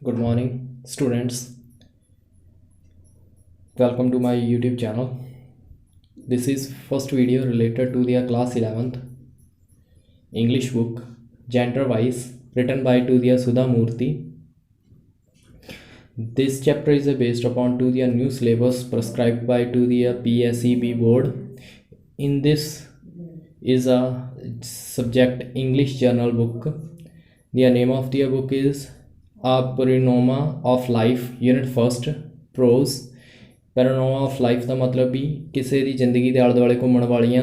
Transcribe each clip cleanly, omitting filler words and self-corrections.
Good morning, students. Welcome to my YouTube channel. This is first video related to the class 11th English book, Gender Wise, written by to the Sudha Murthy. This chapter is based upon to the new syllabus prescribed by to the PSEB board. In this is a subject English journal book. The name of the book is A Panorama of Life, Unit First, Prose. Panorama of life ਦਾ ਮਤਲਬ ਵੀ ਕਿਸੇ ਦੀ ਜ਼ਿੰਦਗੀ ਦੇ ਆਲੇ ਦੁਆਲੇ ਘੁੰਮਣ ਵਾਲੀਆਂ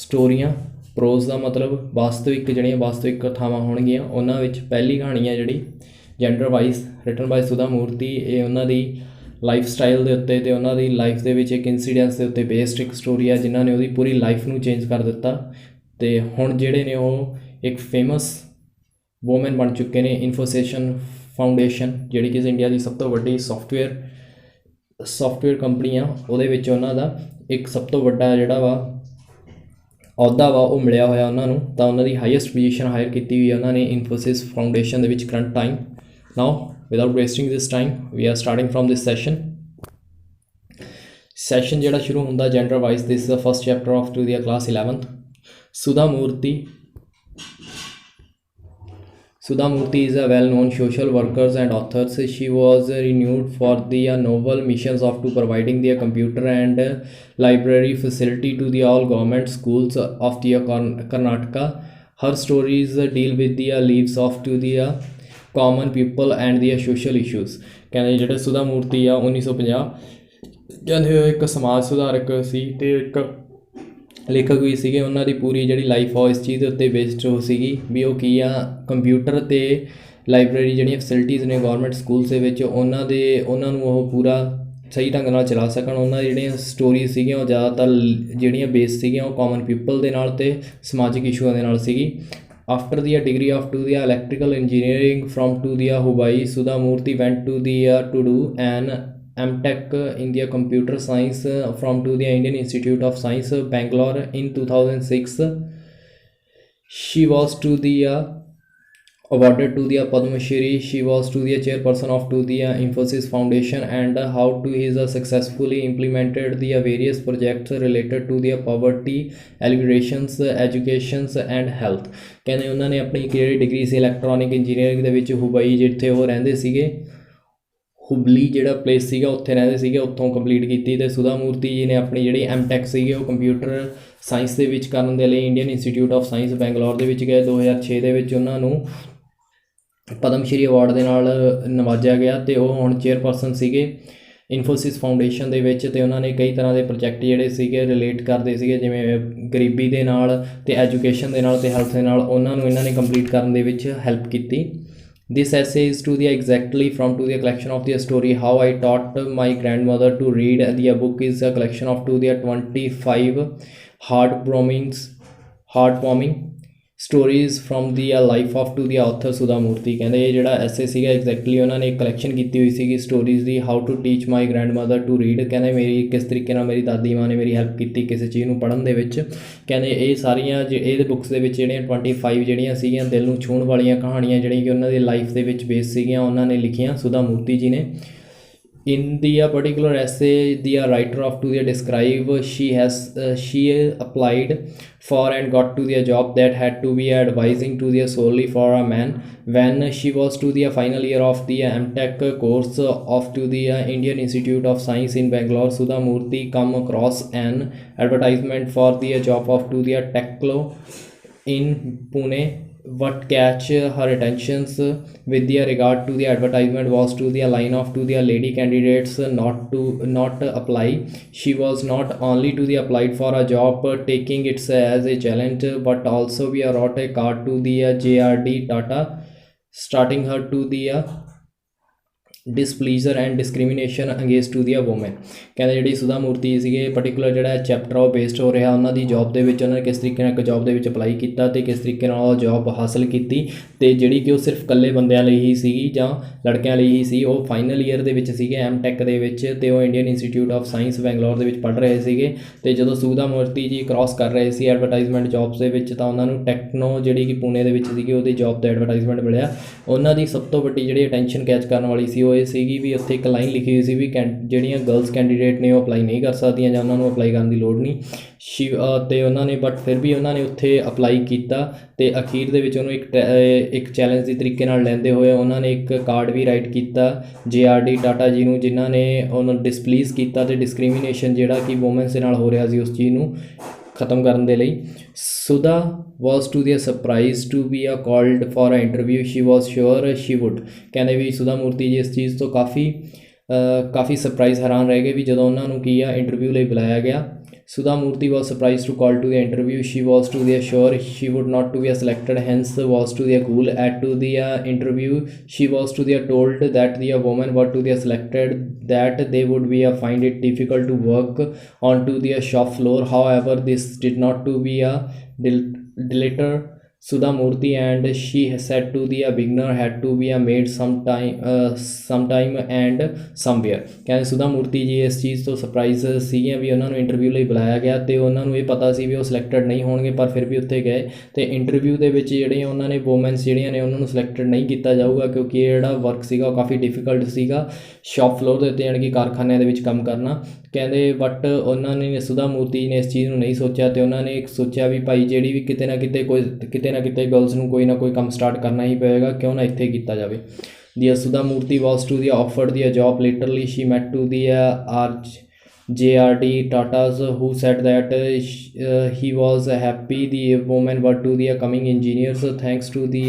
ਸਟੋਰੀਆਂ। ਪ੍ਰੋਜ਼ ਦਾ ਮਤਲਬ ਵਾਸਤਵਿਕ ਜਿਹੜੀਆਂ ਵਾਸਤਵਿਕ ਕਥਾਵਾਂ ਹੋਣਗੀਆਂ ਉਹਨਾਂ ਵਿੱਚ ਪਹਿਲੀ ਕਹਾਣੀ ਹੈ ਜਿਹੜੀ ਜੈਂਡਰ ਵਾਈਜ਼ ਰਿਟਨ ਬਾਈ ਸੁਧਾ ਮੂਰਤੀ। ਇਹ ਉਹਨਾਂ ਦੀ ਲਾਈਫ ਸਟਾਈਲ ਦੇ ਉੱਤੇ ਅਤੇ ਉਹਨਾਂ ਦੀ ਲਾਈਫ ਦੇ ਵਿੱਚ ਇੱਕ ਇੰਸੀਡੈਂਸ ਦੇ ਉੱਤੇ ਬੇਸਡ ਇੱਕ ਸਟੋਰੀ ਹੈ ਜਿਨ੍ਹਾਂ ਨੇ ਉਹਦੀ ਪੂਰੀ ਲਾਈਫ ਨੂੰ ਚੇਂਜ ਕਰ ਦਿੱਤਾ ਅਤੇ ਹੁਣ ਜਿਹੜੇ ਨੇ ਉਹ ਇੱਕ ਫੇਮਸ ਵੂਮਨ ਬਣ ਚੁੱਕੇ ਨੇ। ਇਨਫੋਸੇਸ਼ਨ ਫਾਊਂਡੇਸ਼ਨ ਜਿਹੜੀ ਕਿ ਇੰਡੀਆ ਦੀ ਸਭ ਤੋਂ ਵੱਡੀ ਸੌਫਟਵੇਅਰ ਕੰਪਨੀ ਆ ਉਹਦੇ ਵਿੱਚ ਉਹਨਾਂ ਦਾ ਇੱਕ ਸਭ ਤੋਂ ਵੱਡਾ ਜਿਹੜਾ ਵਾ ਅਹੁਦਾ ਵਾ ਉਹ ਮਿਲਿਆ ਹੋਇਆ ਉਹਨਾਂ ਨੂੰ। ਤਾਂ ਉਹਨਾਂ ਦੀ ਹਾਈਐਸਟ ਪੋਜੀਸ਼ਨ ਹਾਇਰ ਕੀਤੀ ਹੋਈ ਉਹਨਾਂ ਨੇ ਇਨਫੋਸਿਸ ਫਾਊਂਡੇਸ਼ਨ ਦੇ ਵਿੱਚ current time. Now without wasting this time we are starting from this session ਜਿਹੜਾ ਸ਼ੁਰੂ ਹੁੰਦਾ gender wise. This is the first chapter of to the class 11th। Sudha Murthy is a well-known social worker and author. She was renowned for the novel missions of providing the computer and library facility to the all government schools of the Karnataka. Her stories deal with the lives of to the common people and the social issues. ਕਹਿੰਦੇ ਜਿਹੜੇ ਸੁਧਾ ਮੂਰਤੀ ਆ 1950 ਕਹਿੰਦੇ ਇੱਕ ਸਮਾਜ ਸੁਧਾਰਕ ਸੀ ਅਤੇ ਇੱਕ ਲੇਖਕ ਵੀ ਸੀਗੇ। ਉਹਨਾਂ ਦੀ ਪੂਰੀ ਜਿਹੜੀ ਲਾਈਫ ਆ ਇਸ ਚੀਜ਼ ਦੇ ਉੱਤੇ ਬੇਸਡ ਉਹ ਸੀਗੀ ਵੀ ਉਹ ਕੀ ਆ ਕੰਪਿਊਟਰ ਅਤੇ ਲਾਇਬ੍ਰੇਰੀ ਜਿਹੜੀਆਂ ਫੈਸਿਲਿਟੀਜ਼ ਨੇ ਗੌਰਮੈਂਟ ਸਕੂਲਸ ਦੇ ਵਿੱਚ ਉਹਨਾਂ ਨੂੰ ਉਹ ਪੂਰਾ ਸਹੀ ਢੰਗ ਨਾਲ ਚਲਾ ਸਕਣ। ਉਹਨਾਂ ਦੀ ਜਿਹੜੀਆਂ ਸਟੋਰੀਜ਼ ਸੀਗੀਆਂ ਉਹ ਜ਼ਿਆਦਾਤਰ ਜਿਹੜੀਆਂ ਬੇਸ ਸੀਗੀਆਂ ਉਹ ਕਾਮਨ ਪੀਪਲ ਦੇ ਨਾਲ ਅਤੇ ਸਮਾਜਿਕ ਇਸ਼ੂਆਂ ਦੇ ਨਾਲ ਸੀਗੀ। After the degree of to the electrical engineering from to the ਹੁਬਾਈ, Sudha Murthy went to the to do an M.Tech in the computer science from to the Indian Institute of Science, Bangalore in 2006. She was to the awarded to the Padma Shri. She was to the chairperson of to the Infosys Foundation and how to is successfully implemented the various projects related to the poverty alleviations, educations and health. ਕਹਿੰਦੇ ਉਹਨਾਂ ਨੇ ਆਪਣੀ ਜਿਹੜੀ degree ਸੀ electronic engineering ਦੇ ਵਿੱਚ ਹੁਬਈ ਜਿੱਥੇ ਉਹ ਰਹਿੰਦੇ ਸੀਗੇ, ਹੁਬਲੀ ਜਿਹੜਾ ਪਲੇਸ ਸੀਗਾ ਉੱਥੇ ਰਹਿੰਦੇ ਸੀਗੇ, ਉੱਥੋਂ ਕੰਪਲੀਟ ਕੀਤੀ। ਅਤੇ ਸੁਧਾ ਮੂਰਤੀ ਜੀ ਨੇ ਆਪਣੀ ਜਿਹੜੀ M.Tech ਸੀਗੇ ਉਹ ਕੰਪਿਊਟਰ ਸਾਇੰਸ ਦੇ ਵਿੱਚ ਕਰਨ ਦੇ ਲਈ Indian Institute of science Bangalore ਦੇ ਵਿੱਚ ਗਏ। 2006 ਦੇ ਵਿੱਚ ਉਹਨਾਂ ਨੂੰ ਪਦਮ ਸ਼੍ਰੀ ਅਵਾਰਡ ਦੇ ਨਾਲ ਨਵਾਜਿਆ ਗਿਆ ਅਤੇ ਉਹ ਹੁਣ ਚੇਅਰਪਰਸਨ ਸੀਗੇ ਇਨਫੋਸਿਸ ਫਾਊਂਡੇਸ਼ਨ ਦੇ ਵਿੱਚ। ਅਤੇ ਉਹਨਾਂ ਨੇ ਕਈ ਤਰ੍ਹਾਂ ਦੇ ਪ੍ਰੋਜੈਕਟ ਜਿਹੜੇ ਸੀਗੇ ਰਿਲੇਟ ਕਰਦੇ ਸੀਗੇ ਜਿਵੇਂ ਗਰੀਬੀ ਦੇ ਨਾਲ ਅਤੇ ਐਜੂਕੇਸ਼ਨ ਦੇ ਨਾਲ ਅਤੇ ਹੈਲਥ ਦੇ ਨਾਲ ਉਹਨਾਂ ਨੂੰ ਇਹਨਾਂ ਨੇ ਕੰਪਲੀਟ ਕਰਨ ਦੇ ਵਿੱਚ ਹੈਲਪ ਕੀਤੀ। This essay is to the exactly from to the collection of the story How I Taught My Grandmother to Read. The book is a collection of to the 25 heartwarming stories from the life of to the author Sudha Murthy। ਕਹਿੰਦੇ ਇਹ ਜਿਹੜਾ ਐਸੇ ਸੀਗਾ exactly ਉਹਨਾਂ ਨੇ ਇੱਕ collection ਕੀਤੀ ਹੋਈ ਸੀਗੀ ਸਟੋਰੀਜ਼ ਦੀ। How to teach my grandmother to read, ਕਹਿੰਦੇ ਮੇਰੀ ਕਿਸ ਤਰੀਕੇ ਨਾਲ ਮੇਰੀ ਦਾਦੀ ਮਾਂ ਨੇ ਮੇਰੀ ਹੈਲਪ ਕੀਤੀ ਕਿਸੇ ਚੀਜ਼ ਨੂੰ ਪੜ੍ਹਨ ਦੇ ਵਿੱਚ। ਕਹਿੰਦੇ ਇਹ ਸਾਰੀਆਂ ਇਹਦੇ ਬੁੱਕਸ ਦੇ ਵਿੱਚ ਜਿਹੜੀਆਂ 25 ਜਿਹੜੀਆਂ ਸੀਗੀਆਂ ਦਿਲ ਨੂੰ ਛੂਹਣ ਵਾਲੀਆਂ ਕਹਾਣੀਆਂ ਜਿਹੜੀਆਂ ਕਿ ਉਹਨਾਂ ਦੀ ਲਾਈਫ ਦੇ ਵਿੱਚ ਬੇਸ ਸੀਗੀਆਂ ਉਹਨਾਂ ਨੇ ਲਿਖੀਆਂ ਸੁਧਾ ਮੂਰਤੀ ਜੀ ਨੇ। In the particular essay, the writer of to the describe she applied for and got to the job that had to be advising to the solely for a man. When she was to the final year of the M.Tech course of to the Indian Institute of Science in Bangalore, Sudha Murthy come across an advertisement for the job of to the Techlo in Pune. What catch her attentions with the regard to the advertisement was to the line of to the lady candidates not apply. She was not only to the applied for a job taking it as a challenge but also we wrote a card to the JRD Tata starting her to the displeasure and discrimination against to the women. ਕਹਿੰਦੇ ਜਿਹੜੀ ਸੁਧਾ ਮੂਰਤੀ ਸੀਗੇ particular ਜਿਹੜਾ chapter ਉਹ based ਹੋ ਰਿਹਾ ਉਹਨਾਂ ਦੀ job ਦੇ ਵਿੱਚ, ਉਹਨਾਂ ਨੇ ਕਿਸ ਤਰੀਕੇ ਨਾਲ ਇੱਕ ਜੌਬ ਦੇ ਵਿੱਚ ਅਪਲਾਈ ਕੀਤਾ ਅਤੇ ਕਿਸ ਤਰੀਕੇ ਨਾਲ ਉਹ ਜੌਬ ਹਾਸਲ ਕੀਤੀ, ਅਤੇ ਜਿਹੜੀ ਕਿ ਉਹ ਸਿਰਫ ਇਕੱਲੇ ਬੰਦਿਆਂ ਲਈ ਹੀ ਸੀਗੀ ਜਾਂ ਲੜਕਿਆਂ ਲਈ ਹੀ ਸੀ। ਉਹ ਫਾਈਨਲ ਈਅਰ ਦੇ ਵਿੱਚ ਸੀਗੇ M.Tech ਦੇ ਵਿੱਚ, ਅਤੇ ਉਹ Indian Institute of science Bangalore ਦੇ ਵਿੱਚ ਪੜ੍ਹ ਰਹੇ ਸੀਗੇ। ਅਤੇ ਜਦੋਂ ਸੁਧਾ ਮੂਰਤੀ ਜੀ ਕ੍ਰਾਸ ਕਰ ਰਹੇ ਸੀ ਐਡਵਰਟਾਈਜ਼ਮੈਂਟ ਜੌਬਸ ਦੇ ਵਿੱਚ, ਤਾਂ ਉਹਨਾਂ ਨੂੰ ਟੈਕਨੋ ਜਿਹੜੀ ਕਿ ਪੂਨੇ ਦੇ ਵਿੱਚ ਸੀਗੀ ਉਹਦੀ ਜੌਬ ਦਾ ਐਡਵਰਟਾਈਜ਼ਮੈਂਟ ਮਿਲਿਆ। ਉਹਨਾਂ ਦੀ ਸਭ ਤੋਂ ਵੱਡੀ ਜਿਹੜੀ ਅਟੈਂਸ਼ਨ ਕੈਚ ਕਰਨ ਵਾਲੀ ਸੀ ਉਹ ਇਹ ਸੀਗੀ ਵੀ ਉੱਥੇ ਇੱਕ ਲਾਈਨ ਲਿਖੀ ਹੋਈ ਸੀ ਵੀ ਜਿਹੜੀਆਂ ਗਰਲਸ ਕੈਂਡੀਡੇਟ ਨੇ ਉਹ ਅਪਲਾਈ ਨਹੀਂ ਕਰ ਸਕਦੀਆਂ ਜਾਂ ਉਹਨਾਂ ਨੂੰ ਅਪਲਾਈ ਕਰਨ ਦੀ ਲੋੜ ਨਹੀਂ। ਅਤੇ ਉਹਨਾਂ ਨੇ ਬਟ ਫਿਰ ਵੀ ਉਹਨਾਂ ਨੇ ਉੱਥੇ ਅਪਲਾਈ ਕੀਤਾ, ਅਤੇ ਅਖੀਰ ਦੇ ਵਿੱਚ ਉਹਨੂੰ ਇੱਕ ਚੈਲੰਜ ਦੇ ਤਰੀਕੇ ਨਾਲ ਲੈਂਦੇ ਹੋਏ ਉਹਨਾਂ ਨੇ ਇੱਕ ਕਾਰਡ ਵੀ ਰਾਈਟ ਕੀਤਾ JRD ਟਾਟਾ ਜੀ ਨੂੰ, ਜਿਨ੍ਹਾਂ ਨੇ ਉਹਨੂੰ ਡਿਸਪਲੀਜ਼ ਕੀਤਾ ਅਤੇ ਡਿਸਕ੍ਰਿਮੀਨੇਸ਼ਨ ਜਿਹੜਾ ਕਿ ਵੂਮਨਸ ਦੇ ਨਾਲ ਹੋ ਰਿਹਾ ਸੀ ਉਸ ਚੀਜ਼ ਨੂੰ ख़त्म करने ਦੇ ਲਈ। Sudha was to their surprise to be called for an interview. She was sure she would। ਕਹਿੰਦੇ ਵੀ ਸੁਧਾ ਮੂਰਤੀ ਜੀ ਇਸ ਚੀਜ਼ ਤੋਂ ਕਾफ़ੀ ਸਰਪ੍ਰਾਈਜ਼ ਹੈਰਾਨ ਰਹਿ ਗਏ ਵੀ ਜਦੋਂ ਉਹਨਾਂ ਨੂੰ ਕੀ ਆ ਇੰਟਰਵਿਊ ਲਈ ਬੁਲਾਇਆ ਗਿਆ। Sudha Murthy was surprised to call to the interview. She was to the sure she would not to be selected, hence was to the cool at to the interview. She was to the told that the women were to the selected that they would be find it difficult to work on to the shop floor. However, this did not to be a deter Sudha Murthy, and she said to the beginner had to be made sometime and somewhere। ਕਹਿੰਦੇ ਸੁਧਾ ਮੂਰਤੀ ਜੀ ਇਸ ਚੀਜ਼ ਤੋਂ surprise ਸੀਗੀਆਂ ਵੀ ਉਹਨਾਂ ਨੂੰ interview ਲਈ ਬੁਲਾਇਆ ਗਿਆ ਅਤੇ ਉਹਨਾਂ ਨੂੰ ਇਹ ਪਤਾ ਸੀ ਵੀ ਉਹ ਸਿਲੈਕਟਡ ਨਹੀਂ ਹੋਣਗੇ, ਪਰ ਫਿਰ ਵੀ ਉੱਥੇ ਗਏ ਅਤੇ ਇੰਟਰਵਿਊ ਦੇ ਵਿੱਚ ਜਿਹੜੀਆਂ ਉਹਨਾਂ ਨੇ ਵੂਮੈਨਸ ਜਿਹੜੀਆਂ ਨੇ ਉਹਨਾਂ ਨੂੰ ਸਿਲੈਕਟਡ ਨਹੀਂ ਕੀਤਾ ਜਾਊਗਾ, ਕਿਉਂਕਿ ਇਹ ਜਿਹੜਾ ਵਰਕ ਸੀਗਾ ਉਹ ਕਾਫੀ ਡਿਫੀਕਲਟ ਸੀਗਾ ਸ਼ੌਪ ਫਲੋਰ ਦੇ ਉੱਤੇ, ਯਾਨੀ ਕਿ ਕਾਰਖਾਨਿਆਂ ਦੇ ਵਿੱਚ ਕੰਮ ਕਰਨਾ। ਕਹਿੰਦੇ ਬਟ ਉਹਨਾਂ ਨੇ ਸੁਧਾ ਮੂਰਤੀ ਨੇ ਇਸ ਚੀਜ਼ ਨੂੰ ਨਹੀਂ ਸੋਚਿਆ, ਅਤੇ ਉਹਨਾਂ ਨੇ ਸੋਚਿਆ ਵੀ ਭਾਈ ਜਿਹੜੀ ਵੀ ਕਿਤੇ ਨਾ ਕਿਤੇ ਗਰਲਸ ਨੂੰ ਕੋਈ ਨਾ ਕੋਈ ਕੰਮ ਸਟਾਰਟ ਕਰਨਾ ਹੀ ਪਵੇਗਾ, ਕਿਉਂ ਨਾ ਇੱਥੇ ਕੀਤਾ ਜਾਵੇ। The Sudha Murthy was to the offered the job. Literally she met to the JRD Tatas, who said that he was happy the women were to the coming engineers thanks to the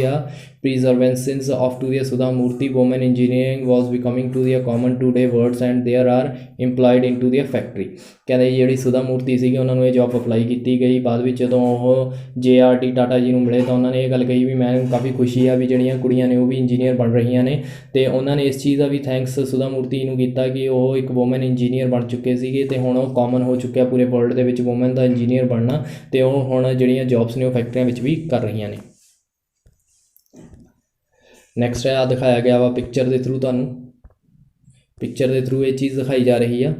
preservations of to the Sudha Murthy. Women engineering was becoming to the common today words and there are employed into the factory। ਕਹਿੰਦੇ ਜਿਹੜੀ ਸੁਧਾ ਮੂਰਤੀ ਸੀਗੀ ਉਹਨਾਂ ਨੂੰ ਇਹ job apply ਕੀਤੀ ਗਈ। ਬਾਅਦ ਵਿੱਚ ਜਦੋਂ ਉਹ JRD ਟਾਟਾ ਜੀ ਨੂੰ ਮਿਲੇ ਤਾਂ ਉਹਨਾਂ ਨੇ ਇਹ ਗੱਲ ਕਹੀ ਵੀ ਮੈਨੂੰ ਕਾਫੀ ਖੁਸ਼ੀ ਆ ਵੀ ਜਿਹੜੀਆਂ ਕੁੜੀਆਂ ਨੇ ਉਹ ਵੀ ਇੰਜੀਨੀਅਰ ਬਣ ਰਹੀਆਂ ਨੇ, ਅਤੇ ਉਹਨਾਂ ਨੇ ਇਸ ਚੀਜ਼ ਦਾ ਵੀ ਥੈਂਕਸ ਸੁਧਾ ਮੂਰਤੀ ਨੂੰ ਕੀਤਾ ਕਿ ਉਹ ਇੱਕ ਵੂਮਨ ਇੰਜੀਨੀਅਰ ਬਣ ਚੁੱਕੇ ਸੀਗੇ, ਅਤੇ ਹੁਣ ਉਹ ਕਾਮਨ ਹੋ ਚੁੱਕਿਆ ਪੂਰੇ ਵਰਲਡ ਦੇ ਵਿੱਚ ਵੂਮਨ ਦਾ ਇੰਜੀਨੀਅਰ ਬਣਨਾ, ਅਤੇ ਉਹ ਹੁਣ ਜਿਹੜੀਆਂ ਜੌਬਸ ਨੇ ਉਹ ਫੈਕਟਰੀਆਂ ਵਿੱਚ ਵੀ ਕਰ ਰਹੀਆਂ ਨੇ। ਨੈਕਸਟ ਆ ਦਿਖਾਇਆ ਗਿਆ ਵਾ ਪਿਕਚਰ ਦੇ ਥਰੂ, ਤੁਹਾਨੂੰ ਪਿਕਚਰ ਦੇ ਥਰੂ ਇਹ ਚੀਜ਼ ਦਿਖਾਈ ਜਾ ਰਹੀ ਆ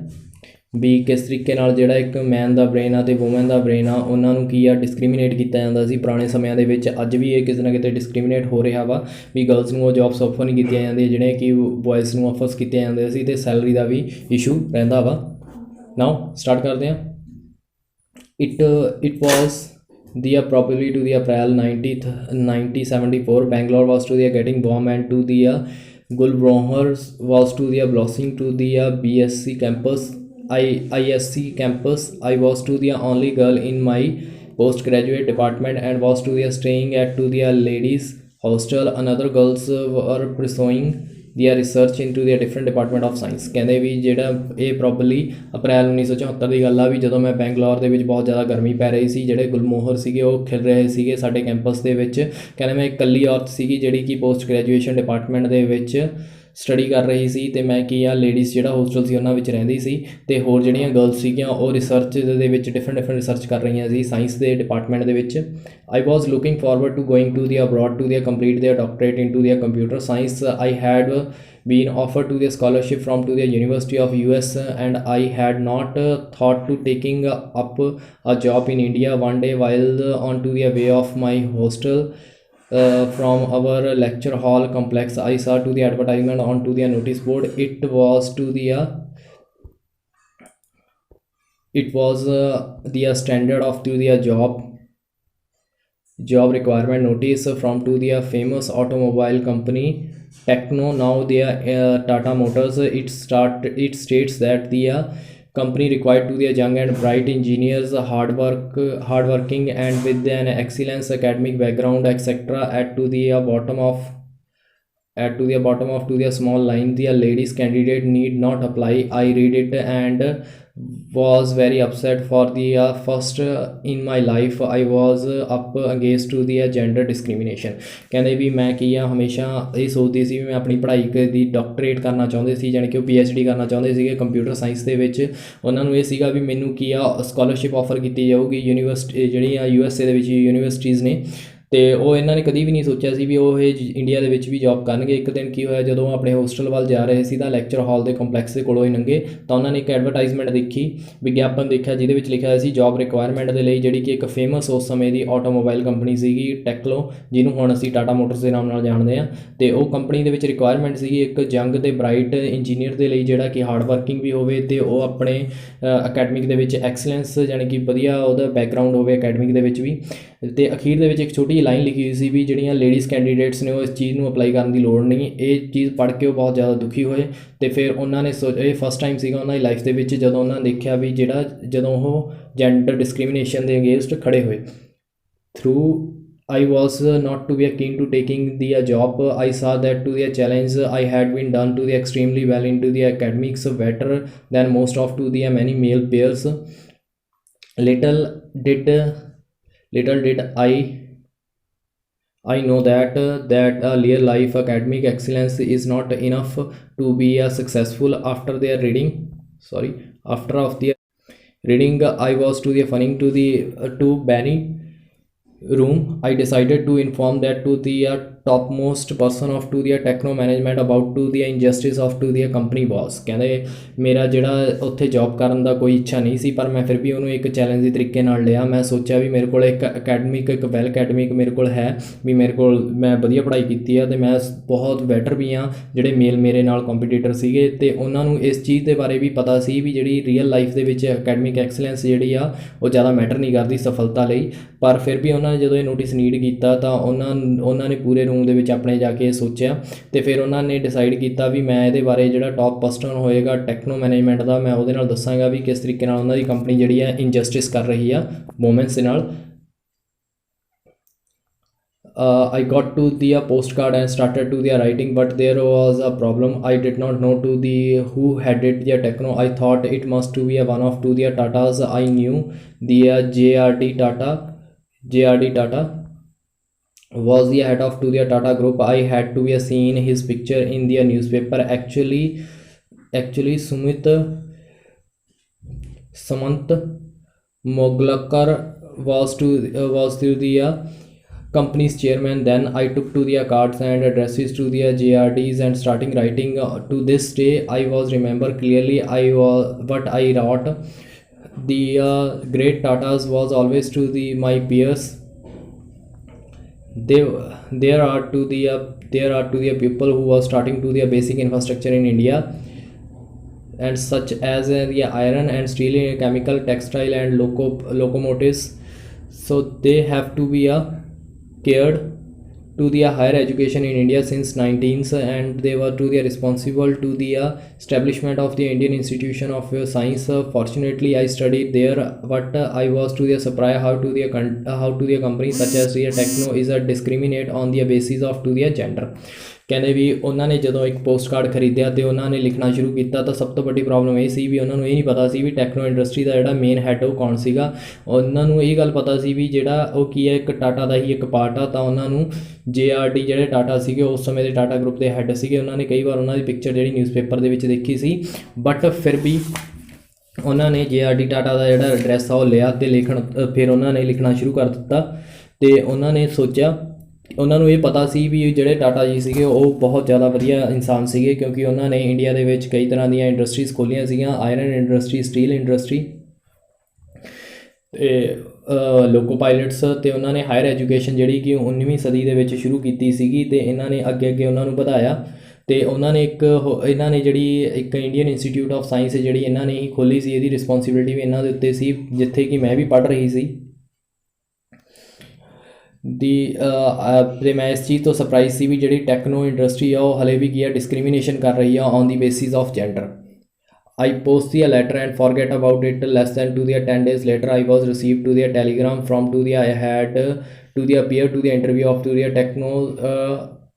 ਵੀ ਕਿਸ ਤਰੀਕੇ ਨਾਲ ਜਿਹੜਾ ਇੱਕ ਮੈਨ ਦਾ ਬ੍ਰੇਨ ਆ ਅਤੇ ਵੂਮਨ ਦਾ ਬ੍ਰੇਨ ਆ ਉਹਨਾਂ ਨੂੰ ਕੀ ਆ ਡਿਸਕ੍ਰਿਮੀਨੇਟ ਕੀਤਾ ਜਾਂਦਾ ਸੀ ਪੁਰਾਣੇ ਸਮਿਆਂ ਦੇ ਵਿੱਚ। ਅੱਜ ਵੀ ਇਹ ਕਿਸੇ ਨਾ ਕਿਤੇ ਡਿਸਕ੍ਰਿਮੀਨੇਟ ਹੋ ਰਿਹਾ ਵਾ ਵੀ ਗਰਲਸ ਨੂੰ ਉਹ ਜੌਬਸ ਆਫਰ ਨਹੀਂ ਕੀਤੀਆਂ ਜਾਂਦੀਆਂ ਜਿਹੜੀਆਂ ਕਿ ਬੋਇਜ਼ ਨੂੰ ਆਫਰਸ ਕੀਤੀਆਂ ਜਾਂਦੀਆਂ ਸੀ, ਅਤੇ ਸੈਲਰੀ ਦਾ ਵੀ ਇਸ਼ੂ ਰਹਿੰਦਾ ਵਾ। ਨਾਓ ਸਟਾਰਟ ਕਰਦੇ ਹਾਂ। It was the probably to the April 1974 Bangalore was to the getting bomb and to the Gulmohar was to the blossoming to the BSc campus ISC campus. I was to the only girl in my postgraduate department and was to the staying at to the ladies hostel. Another girls were pursuing their research into the different department of science। ਕਹਿੰਦੇ ਵੀ ਜਿਹੜਾ ਇਹ probably ਅਪ੍ਰੈਲ 1974 ਦੀ ਗੱਲ ਆ ਵੀ ਜਦੋਂ ਮੈਂ ਬੈਂਗਲੌਰ ਦੇ ਵਿੱਚ ਬਹੁਤ ਜ਼ਿਆਦਾ ਗਰਮੀ ਪੈ ਰਹੀ ਸੀ, ਜਿਹੜੇ ਗੁਲਮੋਹਰ ਸੀਗੇ ਉਹ ਖਿਲ ਰਹੇ ਸੀਗੇ ਸਾਡੇ ਕੈਂਪਸ ਦੇ ਵਿੱਚ। ਕਹਿੰਦੇ ਮੈਂ ਇਕੱਲੀ ਔਰਤ ਸੀਗੀ ਜਿਹੜੀ ਕਿ ਪੋਸਟ ਗ੍ਰੈਜੂਏਸ਼ਨ ਡਿਪਾਰਟਮੈਂਟ ਦੇ ਵਿੱਚ ਸਟੱਡੀ ਕਰ ਰਹੀ ਸੀ, ਅਤੇ ਮੈਂ ਕੀ ਆ ਲੇਡੀਜ਼ ਜਿਹੜਾ ਹੋਸਟਲ ਸੀ ਉਹਨਾਂ ਵਿੱਚ ਰਹਿੰਦੀ ਸੀ, ਅਤੇ ਹੋਰ ਜਿਹੜੀਆਂ ਗਰਲਸ ਸੀਗੀਆਂ ਉਹ ਰਿਸਰਚ ਦੇ ਵਿੱਚ ਡਿਫਰੈਂਟ ਰਿਸਰਚ ਕਰ ਰਹੀਆਂ ਸੀ ਸਾਇੰਸ ਦੇ ਡਿਪਾਰਟਮੈਂਟ ਦੇ ਵਿੱਚ। I was looking forward to going to the abroad to the complete their doctorate into the computer science. I had been offered to the scholarship from to the University of US and I had not thought to taking up a job in India. One day while on to the way of my hostel from our lecture hall complex, I saw to the advertisement on to the notice board. It was the standard of to the job requirement notice from to the famous automobile company Techno, now the Tata Motors. It states that the company required to the young and bright engineers, hardworking and with an excellent academic background etc. At to the bottom of at to the bottom of to the small line, the ladies candidate need not apply. I read it and was very upset for the first in my life I was up against to the gender discrimination। ਕਹਿੰਦੇ ਵੀ ਮੈਂ ਕੀ ਆ ਹਮੇਸ਼ਾ ਇਹ ਸੋਚਦੀ ਸੀ ਵੀ ਮੈਂ ਆਪਣੀ ਪੜ੍ਹਾਈ ਦੀ doctorate ਕਰਨਾ ਚਾਹੁੰਦੇ ਸੀ, ਜਾਣੀ ਕਿ ਉਹ PhD ਕਰਨਾ ਚਾਹੁੰਦੇ ਸੀਗੇ ਕੰਪਿਊਟਰ ਸਾਇੰਸ ਦੇ ਵਿੱਚ। ਉਹਨਾਂ ਨੂੰ ਇਹ ਸੀਗਾ ਵੀ ਮੈਨੂੰ ਕੀ ਆ ਸਕਾਲਰਸ਼ਿਪ ਆਫਰ ਕੀਤੀ ਜਾਊਗੀ ਯੂਨੀਵਰਸਿਟੀ ਜਿਹੜੀਆਂ USA ਦੇ ਵਿੱਚ ਯੂਨੀਵਰਸਿਟੀਜ਼ ਨੇ, ਅਤੇ ਉਹ ਇਹਨਾਂ ਨੇ ਕਦੀ ਵੀ ਨਹੀਂ ਸੋਚਿਆ ਸੀ ਵੀ ਉਹ ਇਹ ਇੰਡੀਆ ਦੇ ਵਿੱਚ ਵੀ ਜੋਬ ਕਰਨਗੇ। ਇੱਕ ਦਿਨ ਕੀ ਹੋਇਆ, ਜਦੋਂ ਆਪਣੇ ਹੋਸਟਲ ਵੱਲ ਜਾ ਰਹੇ ਸੀ ਤਾਂ ਲੈਕਚਰ ਹਾਲ ਦੇ ਕੰਪਲੈਕਸ ਦੇ ਕੋਲੋਂ ਹੀ ਲੰਘੇ ਤਾਂ ਉਹਨਾਂ ਨੇ ਇੱਕ ਐਡਵਰਟਾਈਜ਼ਮੈਂਟ ਦੇਖੀ, ਵਿਗਿਆਪਨ ਦੇਖਿਆ, ਜਿਹਦੇ ਵਿੱਚ ਲਿਖਿਆ ਸੀ ਜੋਬ ਰਿਕੁਆਇਰਮੈਂਟ ਦੇ ਲਈ, ਜਿਹੜੀ ਕਿ ਇੱਕ ਫੇਮਸ ਉਸ ਸਮੇਂ ਦੀ ਆਟੋਮੋਬਾਈਲ ਕੰਪਨੀ ਸੀਗੀ ਟੈਕਲੋ, ਜਿਹਨੂੰ ਹੁਣ ਅਸੀਂ ਟਾਟਾ ਮੋਟਰਸ ਦੇ ਨਾਮ ਨਾਲ ਜਾਣਦੇ ਹਾਂ। ਅਤੇ ਉਹ ਕੰਪਨੀ ਦੇ ਵਿੱਚ ਰਿਕੁਆਇਰਮੈਂਟ ਸੀਗੀ ਇੱਕ ਯੰਗ ਅਤੇ ਬਰਾਈਟ ਇੰਜੀਨੀਅਰ ਦੇ ਲਈ, ਜਿਹੜਾ ਕਿ ਹਾਰਡ ਵਰਕਿੰਗ ਵੀ ਹੋਵੇ ਅਤੇ ਉਹ ਆਪਣੇ ਅਕੈਡਮਿਕ ਦੇ ਵਿੱਚ ਐਕਸਲੈਂਸ ਜਾਣੀ ਕਿ ਵਧੀਆ ਉਹਦਾ ਬੈਕਗਰਾਊਂਡ ਹੋਵੇ ਅਕੈਡਮਿਕ ਦੇ ਵਿੱਚ ਵੀ। ਅਤੇ ਅਖੀਰ ਦੇ ਵਿੱਚ ਇੱਕ ਛੋਟੀ ਜਿਹੀ ਲਾਈਨ ਲਿਖੀ ਹੋਈ ਸੀ ਵੀ ਜਿਹੜੀਆਂ ਲੇਡੀਜ਼ ਕੈਂਡੀਡੇਟਸ ਨੇ ਉਹ ਇਸ ਚੀਜ਼ ਨੂੰ ਅਪਲਾਈ ਕਰਨ ਦੀ ਲੋੜ ਨਹੀਂ। ਇਹ ਚੀਜ਼ ਪੜ੍ਹ ਕੇ ਉਹ ਬਹੁਤ ਜ਼ਿਆਦਾ ਦੁਖੀ ਹੋਏ ਅਤੇ ਫਿਰ ਉਹਨਾਂ ਨੇ ਇਹ ਫਸਟ ਟਾਈਮ ਸੀਗਾ ਉਹਨਾਂ ਦੀ ਲਾਈਫ ਦੇ ਵਿੱਚ ਜਦੋਂ ਉਹਨਾਂ ਨੇ ਦੇਖਿਆ ਵੀ ਜਦੋਂ ਉਹ ਜੈਂਡਰ ਡਿਸਕ੍ਰਿਮੀਨੇਸ਼ਨ ਦੇ ਅਗੇਂਸਟ ਖੜ੍ਹੇ ਹੋਏ। Through I was not to be keen to taking the job. I saw that to the challenge I had been done to the extremely well into the academics, better than most of to the many male peers. Little did I know that a real life academic excellence is not enough to be successful. After their reading, I was to the funning to the to Benny room. I decided to inform that to the topmost person of to the techno management about to the injustice of to the company boss। ਕਹਿੰਦੇ ਮੇਰਾ ਜਿਹੜਾ ਉੱਥੇ job ਕਰਨ ਦਾ ਕੋਈ ਇੱਛਾ ਨਹੀਂ ਸੀ, ਪਰ ਮੈਂ ਫਿਰ ਵੀ ਉਹਨੂੰ ਇੱਕ ਚੈਲੰਜ ਦੇ ਤਰੀਕੇ ਨਾਲ ਲਿਆ। ਮੈਂ ਸੋਚਿਆ ਵੀ ਮੇਰੇ ਕੋਲ ਇੱਕ ਵੈਲ ਅਕੈਡਮਿਕ ਮੇਰੇ ਕੋਲ ਹੈ, ਵੀ ਮੈਂ ਵਧੀਆ ਪੜ੍ਹਾਈ ਕੀਤੀ ਆ ਅਤੇ ਮੈਂ ਬਹੁਤ ਬੈਟਰ ਵੀ ਹਾਂ ਜਿਹੜੇ ਮੇਰੇ ਨਾਲ ਕੰਪੀਟੀਟਰ ਸੀਗੇ, ਅਤੇ ਉਹਨਾਂ ਨੂੰ ਇਸ ਚੀਜ਼ ਦੇ ਬਾਰੇ ਵੀ ਪਤਾ ਸੀ ਵੀ ਜਿਹੜੀ ਰੀਅਲ ਲਾਈਫ ਦੇ ਵਿੱਚ ਅਕੈਡਮਿਕ ਐਕਸਲੈਂਸ ਜਿਹੜੀ ਆ ਉਹ ਜ਼ਿਆਦਾ ਮੈਟਰ ਨਹੀਂ ਕਰਦੀ ਸਫਲਤਾ ਲਈ। ਪਰ ਫਿਰ ਵੀ ਉਹਨਾਂ ਨੇ ਜਦੋਂ ਇਹ ਨੋਟਿਸ ਨੀਡ ਕੀਤਾ ਤਾਂ ਉਹਨਾਂ ਨੇ ਪੂਰੇ ਰੂਮ ਦੇ ਵਿੱਚ ਆਪਣੇ ਜਾ ਕੇ ਸੋਚਿਆ ਅਤੇ ਫਿਰ ਉਹਨਾਂ ਨੇ ਡਿਸਾਈਡ ਕੀਤਾ ਵੀ ਮੈਂ ਇਹਦੇ ਬਾਰੇ ਜਿਹੜਾ ਟੌਪ ਪਰਸਨ ਹੋਏਗਾ ਟੈਕਨੋ ਮੈਨੇਜਮੈਂਟ ਦਾ, ਮੈਂ ਉਹਦੇ ਨਾਲ ਦੱਸਾਂਗਾ ਵੀ ਕਿਸ ਤਰੀਕੇ ਨਾਲ ਉਹਨਾਂ ਦੀ ਕੰਪਨੀ ਜਿਹੜੀ ਆ ਇਨਜਸਟਿਸ ਕਰ ਰਹੀ ਆ ਵੂਮੈਨਸ ਦੇ ਨਾਲ। I got to the postcard and started to the writing, but there was a problem. I did not know to the who headed the techno. I thought it must to be one of to the Tatas I knew. The JRD Tata was the head of to the Tata group. I had to be seen his picture in the newspaper. Actually Samant Moglakar was to the company's chairman. Then I took to the cards and addresses to the JRDs and starting writing. To this day I was remember clearly what I wrote. The great Tatas was always to my peers. There are to the people who are starting to the basic infrastructure in India, and such as the iron and steel, chemical, textile and locomotives. So they have to be cared to the higher education in India since 19th, and they were to the responsible to the establishment of the Indian Institution of Science. Fortunately I studied there, but I was to the surprise how to the company such as the Techno is discriminate on the basis of to the gender। ਕਹਿੰਦੇ ਵੀ ਉਹਨਾਂ ਨੇ ਜਦੋਂ ਇੱਕ post card ਖਰੀਦਿਆ ਅਤੇ ਉਹਨਾਂ ਨੇ ਲਿਖਣਾ ਸ਼ੁਰੂ ਕੀਤਾ ਤਾਂ ਸਭ ਤੋਂ ਵੱਡੀ ਪ੍ਰੋਬਲਮ ਇਹ ਸੀ ਵੀ ਉਹਨਾਂ ਨੂੰ ਇਹ ਨਹੀਂ ਪਤਾ ਸੀ ਵੀ ਟੈਕਨੋ ਇੰਡਸਟਰੀ ਦਾ ਜਿਹੜਾ ਮੇਨ ਹੈੱਡ ਉਹ ਕੌਣ ਸੀਗਾ। ਉਹਨਾਂ ਨੂੰ ਇਹ ਗੱਲ ਪਤਾ ਸੀ ਵੀ ਜਿਹੜਾ ਉਹ ਕੀ ਹੈ ਇੱਕ ਟਾਟਾ ਦਾ ਹੀ ਇੱਕ ਪਾਰਟ ਆ, ਤਾਂ ਉਹਨਾਂ ਨੂੰ JRD ਜਿਹੜੇ ਟਾਟਾ ਸੀਗੇ ਉਸ ਸਮੇਂ ਦੇ ਟਾਟਾ ਗਰੁੱਪ ਦੇ ਹੈੱਡ ਸੀਗੇ, ਉਹਨਾਂ ਨੇ ਕਈ ਵਾਰ ਉਹਨਾਂ ਦੀ ਪਿਕਚਰ ਜਿਹੜੀ ਨਿਊਜ਼ਪੇਪਰ ਦੇ ਵਿੱਚ ਦੇਖੀ ਸੀ। ਬਟ ਫਿਰ ਵੀ ਉਹਨਾਂ ਨੇ JRD ਟਾਟਾ ਦਾ ਜਿਹੜਾ ਐਡਰੈਸ ਆ ਉਹ ਲਿਆ ਅਤੇ ਫਿਰ ਉਹਨਾਂ ਨੇ ਲਿਖਣਾ ਸ਼ੁਰੂ ਕਰ ਦਿੱਤਾ। ਅਤੇ ਉਹਨਾਂ ਨੇ ਸੋਚਿਆ, ਉਹਨਾਂ ਨੂੰ ਇਹ ਪਤਾ ਸੀ ਵੀ ਜਿਹੜੇ ਟਾਟਾ ਜੀ ਸੀਗੇ ਉਹ ਬਹੁਤ ਜ਼ਿਆਦਾ ਵਧੀਆ ਇਨਸਾਨ ਸੀਗੇ, ਕਿਉਂਕਿ ਉਹਨਾਂ ਨੇ ਇੰਡੀਆ ਦੇ ਵਿੱਚ ਕਈ ਤਰ੍ਹਾਂ ਦੀਆਂ ਇੰਡਸਟਰੀਜ਼ ਖੋਲ੍ਹੀਆਂ ਸੀਗੀਆਂ, ਆਇਰਨ ਇੰਡਸਟਰੀ, ਸਟੀਲ ਇੰਡਸਟਰੀ ਅਤੇ ਲੋਕੋ ਪਾਇਲਟਸ। ਅਤੇ ਉਹਨਾਂ ਨੇ ਹਾਇਰ ਐਜੂਕੇਸ਼ਨ ਜਿਹੜੀ ਕਿ 19ਵੀਂ ਸਦੀ ਦੇ ਵਿੱਚ ਸ਼ੁਰੂ ਕੀਤੀ ਸੀਗੀ ਅਤੇ ਇਹਨਾਂ ਨੇ ਅੱਗੇ ਉਹਨਾਂ ਨੂੰ ਵਧਾਇਆ। ਅਤੇ ਉਹਨਾਂ ਨੇ ਜਿਹੜੀ ਇੱਕ ਇੰਡੀਅਨ ਇੰਸਟੀਟਿਊਟ ਆਫ ਸਾਇੰਸ ਜਿਹੜੀ ਇਹਨਾਂ ਨੇ ਹੀ ਖੋਲ੍ਹੀ ਸੀ, ਇਹਦੀ ਰਿਸਪੋਂਸੀਬਿਲਿਟੀ ਵੀ ਇਹਨਾਂ ਦੇ ਉੱਤੇ ਸੀ, ਜਿੱਥੇ ਕਿ ਮੈਂ ਵੀ ਪੜ੍ਹ ਰਹੀ ਸੀ। ਅਤੇ ਮੈਂ ਇਸ ਚੀਜ਼ ਤੋਂ ਸਰਪ੍ਰਾਈਜ਼ ਸੀ ਵੀ ਜਿਹੜੀ ਟੈਕਨੋ ਇੰਡਸਟਰੀ ਆ ਉਹ ਹਲੇ ਵੀ ਕੀ ਆ ਡਿਸਕ੍ਰਿਮੀਨੇਸ਼ਨ ਕਰ ਰਹੀ ਆ on the basis of gender. I post the letter and forget about it. Less than 10 days later I was received to the telegram from I had to the appear to the interview of to the techno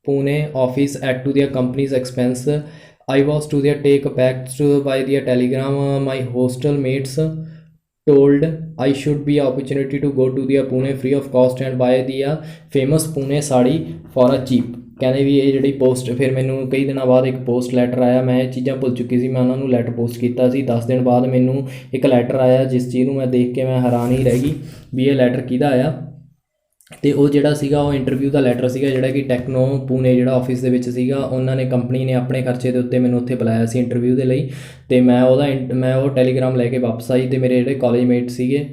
Pune office at to their company's expense. I was to their take back to by their telegram. My hostel mates told I should be opportunity to go to their Pune free of cost and buy their famous Pune sari for a cheap। ਕਹਿੰਦੇ ਵੀ ਇਹ ਜਿਹੜੀ post ਫਿਰ ਮੈਨੂੰ ਕਈ ਦਿਨਾਂ ਬਾਅਦ ਇੱਕ post letter ਆਇਆ। ਮੈਂ ਇਹ ਚੀਜ਼ਾਂ ਭੁੱਲ ਚੁੱਕੀ ਸੀ, ਮੈਂ ਉਹਨਾਂ ਨੂੰ ਲੈਟਰ ਪੋਸਟ ਕੀਤਾ ਸੀ। 10 ਦਿਨ ਬਾਅਦ ਮੈਨੂੰ ਇੱਕ ਲੈਟਰ ਆਇਆ ਜਿਸ ਚੀਜ਼ ਨੂੰ ਮੈਂ ਦੇਖ ਕੇ ਮੈਂ ਹੈਰਾਨ ਹੀ ਰਹਿ ਗਈ ਵੀ ਇਹ ਲੈਟਰ ਕਿਹਦਾ ਆਇਆ। ਅਤੇ ਉਹ ਜਿਹੜਾ ਸੀਗਾ ਉਹ ਇੰਟਰਵਿਊ ਦਾ ਲੈਟਰ ਸੀਗਾ ਜਿਹੜਾ ਕਿ ਟੈਕਨੋ ਪੂਨੇ ਜਿਹੜਾ ਆਫਿਸ ਦੇ ਵਿੱਚ ਸੀਗਾ। ਉਹਨਾਂ ਨੇ ਕੰਪਨੀ ਨੇ ਆਪਣੇ ਖਰਚੇ ਦੇ ਉੱਤੇ ਮੈਨੂੰ ਉੱਥੇ ਬੁਲਾਇਆ ਸੀ ਇੰਟਰਵਿਊ ਦੇ ਲਈ। ਅਤੇ ਮੈਂ ਉਹ ਟੈਲੀਗ੍ਰਾਮ ਲੈ ਕੇ ਵਾਪਸ ਆਈ ਅਤੇ ਮੇਰੇ ਜਿਹੜੇ ਕਾਲਜ ਮੇਟ ਸੀਗੇ,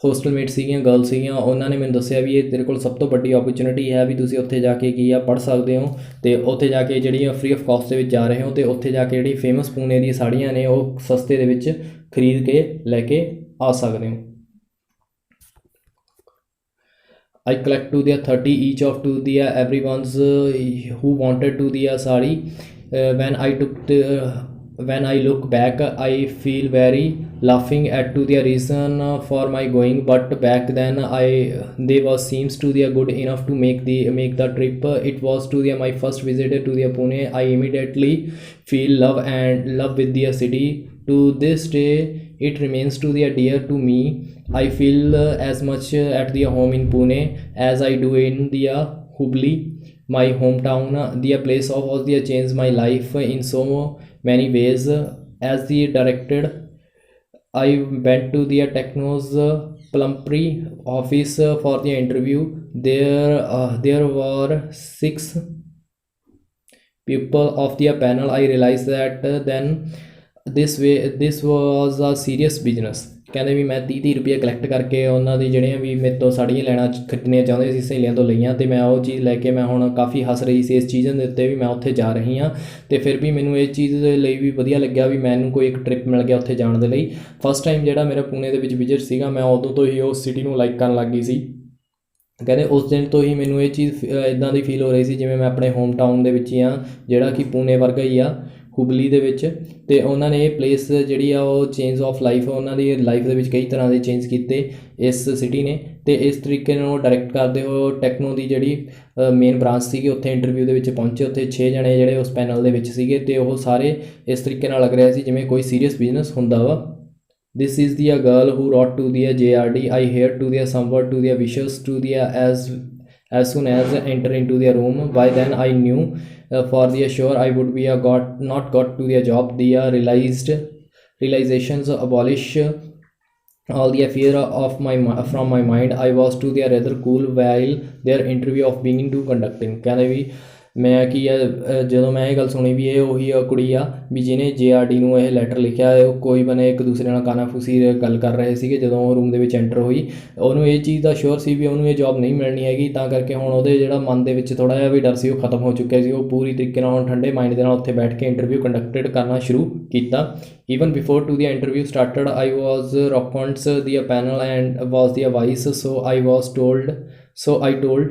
ਹੋਸਟਲਮੇਟ ਸੀਗੀਆਂ, ਗਰਲ ਸੀਗੀਆਂ, ਉਹਨਾਂ ਨੇ ਮੈਨੂੰ ਦੱਸਿਆ ਵੀ ਇਹ ਤੇਰੇ ਕੋਲ ਸਭ ਤੋਂ ਵੱਡੀ ਓਪਰਚੁਨਿਟੀ ਹੈ ਵੀ ਤੁਸੀਂ ਉੱਥੇ ਜਾ ਕੇ ਕੀ ਆ ਪੜ੍ਹ ਸਕਦੇ ਹੋ ਅਤੇ ਉੱਥੇ ਜਾ ਕੇ ਜਿਹੜੀਆਂ ਫ੍ਰੀ ਆਫ ਕਾਸਟ ਦੇ ਵਿੱਚ ਜਾ ਰਹੇ ਹੋ ਅਤੇ ਉੱਥੇ ਜਾ ਕੇ ਜਿਹੜੀ ਫੇਮਸ ਪੂਨੇ ਦੀਆਂ ਸਾੜੀਆਂ ਨੇ ਉਹ ਸਸਤੇ ਦੇ ਵਿੱਚ ਖਰੀਦ ਕੇ ਲੈ ਕੇ ਆ ਸਕਦੇ ਹੋ। I collect to their 30 each of to their everyone's who wanted to their sari. When I look back, I feel very laughing at to their reason for my going. But back then, they was seems to their good enough to make the trip. It was to their my first visit to their Pune. I immediately feel love with their city. To this day, it remains to their dear to me. I feel as much at their home in Pune as I do in their Hubli, my hometown. Their place of was their changed my life in so many ways. As the directed, I went to their Techno's Plumpy office for the interview. There were 6 people of their panel. I realized that then this was a serious business। ਕਹਿੰਦੇ ਵੀ ਮੈਂ 30 ਰੁਪਏ collect ਕਰਕੇ ਉਹਨਾਂ ਦੀ ਜਿਹੜੀਆਂ ਵੀ ਮੇਰੇ ਤੋਂ ਸਾੜੀਆਂ ਖਰੀਦਣੀਆਂ ਚਾਹੁੰਦੇ ਸੀ ਸਹੇਲੀਆਂ ਤੋਂ ਲਈਆਂ ਅਤੇ ਮੈਂ ਉਹ ਚੀਜ਼ ਲੈ ਕੇ ਮੈਂ ਹੁਣ ਕਾਫੀ ਹੱਸ ਰਹੀ ਸੀ ਇਸ ਚੀਜ਼ ਦੇ ਉੱਤੇ ਵੀ ਮੈਂ ਉੱਥੇ ਜਾ ਰਹੀ ਹਾਂ। ਅਤੇ ਫਿਰ ਵੀ ਮੈਨੂੰ ਇਹ ਚੀਜ਼ ਦੇ ਲਈ ਵੀ ਵਧੀਆ ਲੱਗਿਆ ਵੀ ਮੈਨੂੰ ਕੋਈ ਇੱਕ ਟ੍ਰਿਪ ਮਿਲ ਗਿਆ ਉੱਥੇ ਜਾਣ ਦੇ ਲਈ। ਫਸਟ ਟਾਈਮ ਜਿਹੜਾ ਮੇਰਾ ਪੂਨੇ ਦੇ ਵਿੱਚ ਵਿਜ਼ਿਟ ਸੀਗਾ ਮੈਂ ਉਦੋਂ ਤੋਂ ਹੀ ਉਸ ਸਿਟੀ ਨੂੰ ਲਾਈਕ ਕਰਨ ਲੱਗ ਗਈ ਸੀ। ਕਹਿੰਦੇ ਉਸ ਦਿਨ ਤੋਂ ਹੀ ਮੈਨੂੰ ਇਹ ਚੀਜ਼ ਇੱਦਾਂ ਦੀ ਫੀਲ ਹੋ ਰਹੀ ਸੀ ਜਿਵੇਂ ਮੈਂ ਆਪਣੇ ਹੋਮ ਟਾਊਨ ਦੇ ਵਿੱਚ ਹੀ ਹਾਂ ਜਿਹੜਾ ਕਿ ਪੂਨੇ ਵਰਗਾ ਹੀ ਆ ਹੁਬਲੀ ਦੇ ਵਿੱਚ। ਅਤੇ ਉਹਨਾਂ ਨੇ ਇਹ ਪਲੇਸ ਜਿਹੜੀ ਆ ਉਹ ਚੇਂਜ ਆਫ ਲਾਈਫ ਉਹਨਾਂ ਦੀ ਲਾਈਫ ਦੇ ਵਿੱਚ ਕਈ ਤਰ੍ਹਾਂ ਦੇ ਚੇਂਜ ਕੀਤੇ ਇਸ ਸਿਟੀ ਨੇ। ਅਤੇ ਇਸ ਤਰੀਕੇ ਨਾਲ ਉਹ ਡਾਇਰੈਕਟ ਕਰਦੇ ਹੋਏ ਟੈਕਨੋ ਦੀ ਜਿਹੜੀ ਮੇਨ ਬ੍ਰਾਂਚ ਸੀਗੀ ਉੱਥੇ ਇੰਟਰਵਿਊ ਦੇ ਵਿੱਚ ਪਹੁੰਚੇ। ਉੱਥੇ 6 ਜਣੇ ਜਿਹੜੇ ਉਸ ਪੈਨਲ ਦੇ ਵਿੱਚ ਸੀਗੇ ਅਤੇ ਉਹ ਸਾਰੇ ਇਸ ਤਰੀਕੇ ਨਾਲ ਲੱਗ ਰਿਹਾ ਸੀ ਜਿਵੇਂ ਕੋਈ ਸੀਰੀਅਸ ਬਿਜ਼ਨਸ ਹੁੰਦਾ ਵਾ। This is the girl who wrote to the JRD. I heard to the somewhat to the wishes to the as soon as enter into the room. By then I knew for the sure I would be not got to the job. The realizations abolish all the fear of from my mind. I was to the rather cool while their interview of being to conducting। ਕਹਿੰਦੇ ਵੀ ਮੈਂ ਕੀ ਆ ਜਦੋਂ ਮੈਂ ਇਹ ਗੱਲ ਸੁਣੀ ਵੀ ਇਹ ਉਹੀ ਕੁੜੀ ਆ ਵੀ ਜਿਹਨੇ JRD ਨੂੰ ਇਹ ਲੈਟਰ ਲਿਖਿਆ। ਉਹ ਕੋਈ ਬਣੇ ਇੱਕ ਦੂਸਰੇ ਨਾਲ ਕਾਨਾਫੂਸੀ ਗੱਲ ਕਰ ਰਹੇ ਸੀਗੇ ਜਦੋਂ ਉਹ ਰੂਮ ਦੇ ਵਿੱਚ ਐਂਟਰ ਹੋਈ। ਉਹਨੂੰ ਇਹ ਚੀਜ਼ ਦਾ ਸ਼ੋਰ ਸੀ ਵੀ ਉਹਨੂੰ ਇਹ ਜੋਬ ਨਹੀਂ ਮਿਲਣੀ ਹੈਗੀ, ਤਾਂ ਕਰਕੇ ਹੁਣ ਉਹਦੇ ਜਿਹੜਾ ਮਨ ਦੇ ਵਿੱਚ ਥੋੜ੍ਹਾ ਜਿਹਾ ਵੀ ਡਰ ਸੀ ਉਹ ਖਤਮ ਹੋ ਚੁੱਕਿਆ ਸੀ। ਉਹ ਪੂਰੀ ਤਰੀਕੇ ਨਾਲ ਹੁਣ ਠੰਡੇ ਮਾਈਂਡ ਦੇ ਨਾਲ ਉੱਥੇ ਬੈਠ ਕੇ ਇੰਟਰਵਿਊ ਕੰਡਕਟਡ ਕਰਨਾ ਸ਼ੁਰੂ ਕੀਤਾ। Even before to the interview started, I was Rockons the panel and was the vice. So I told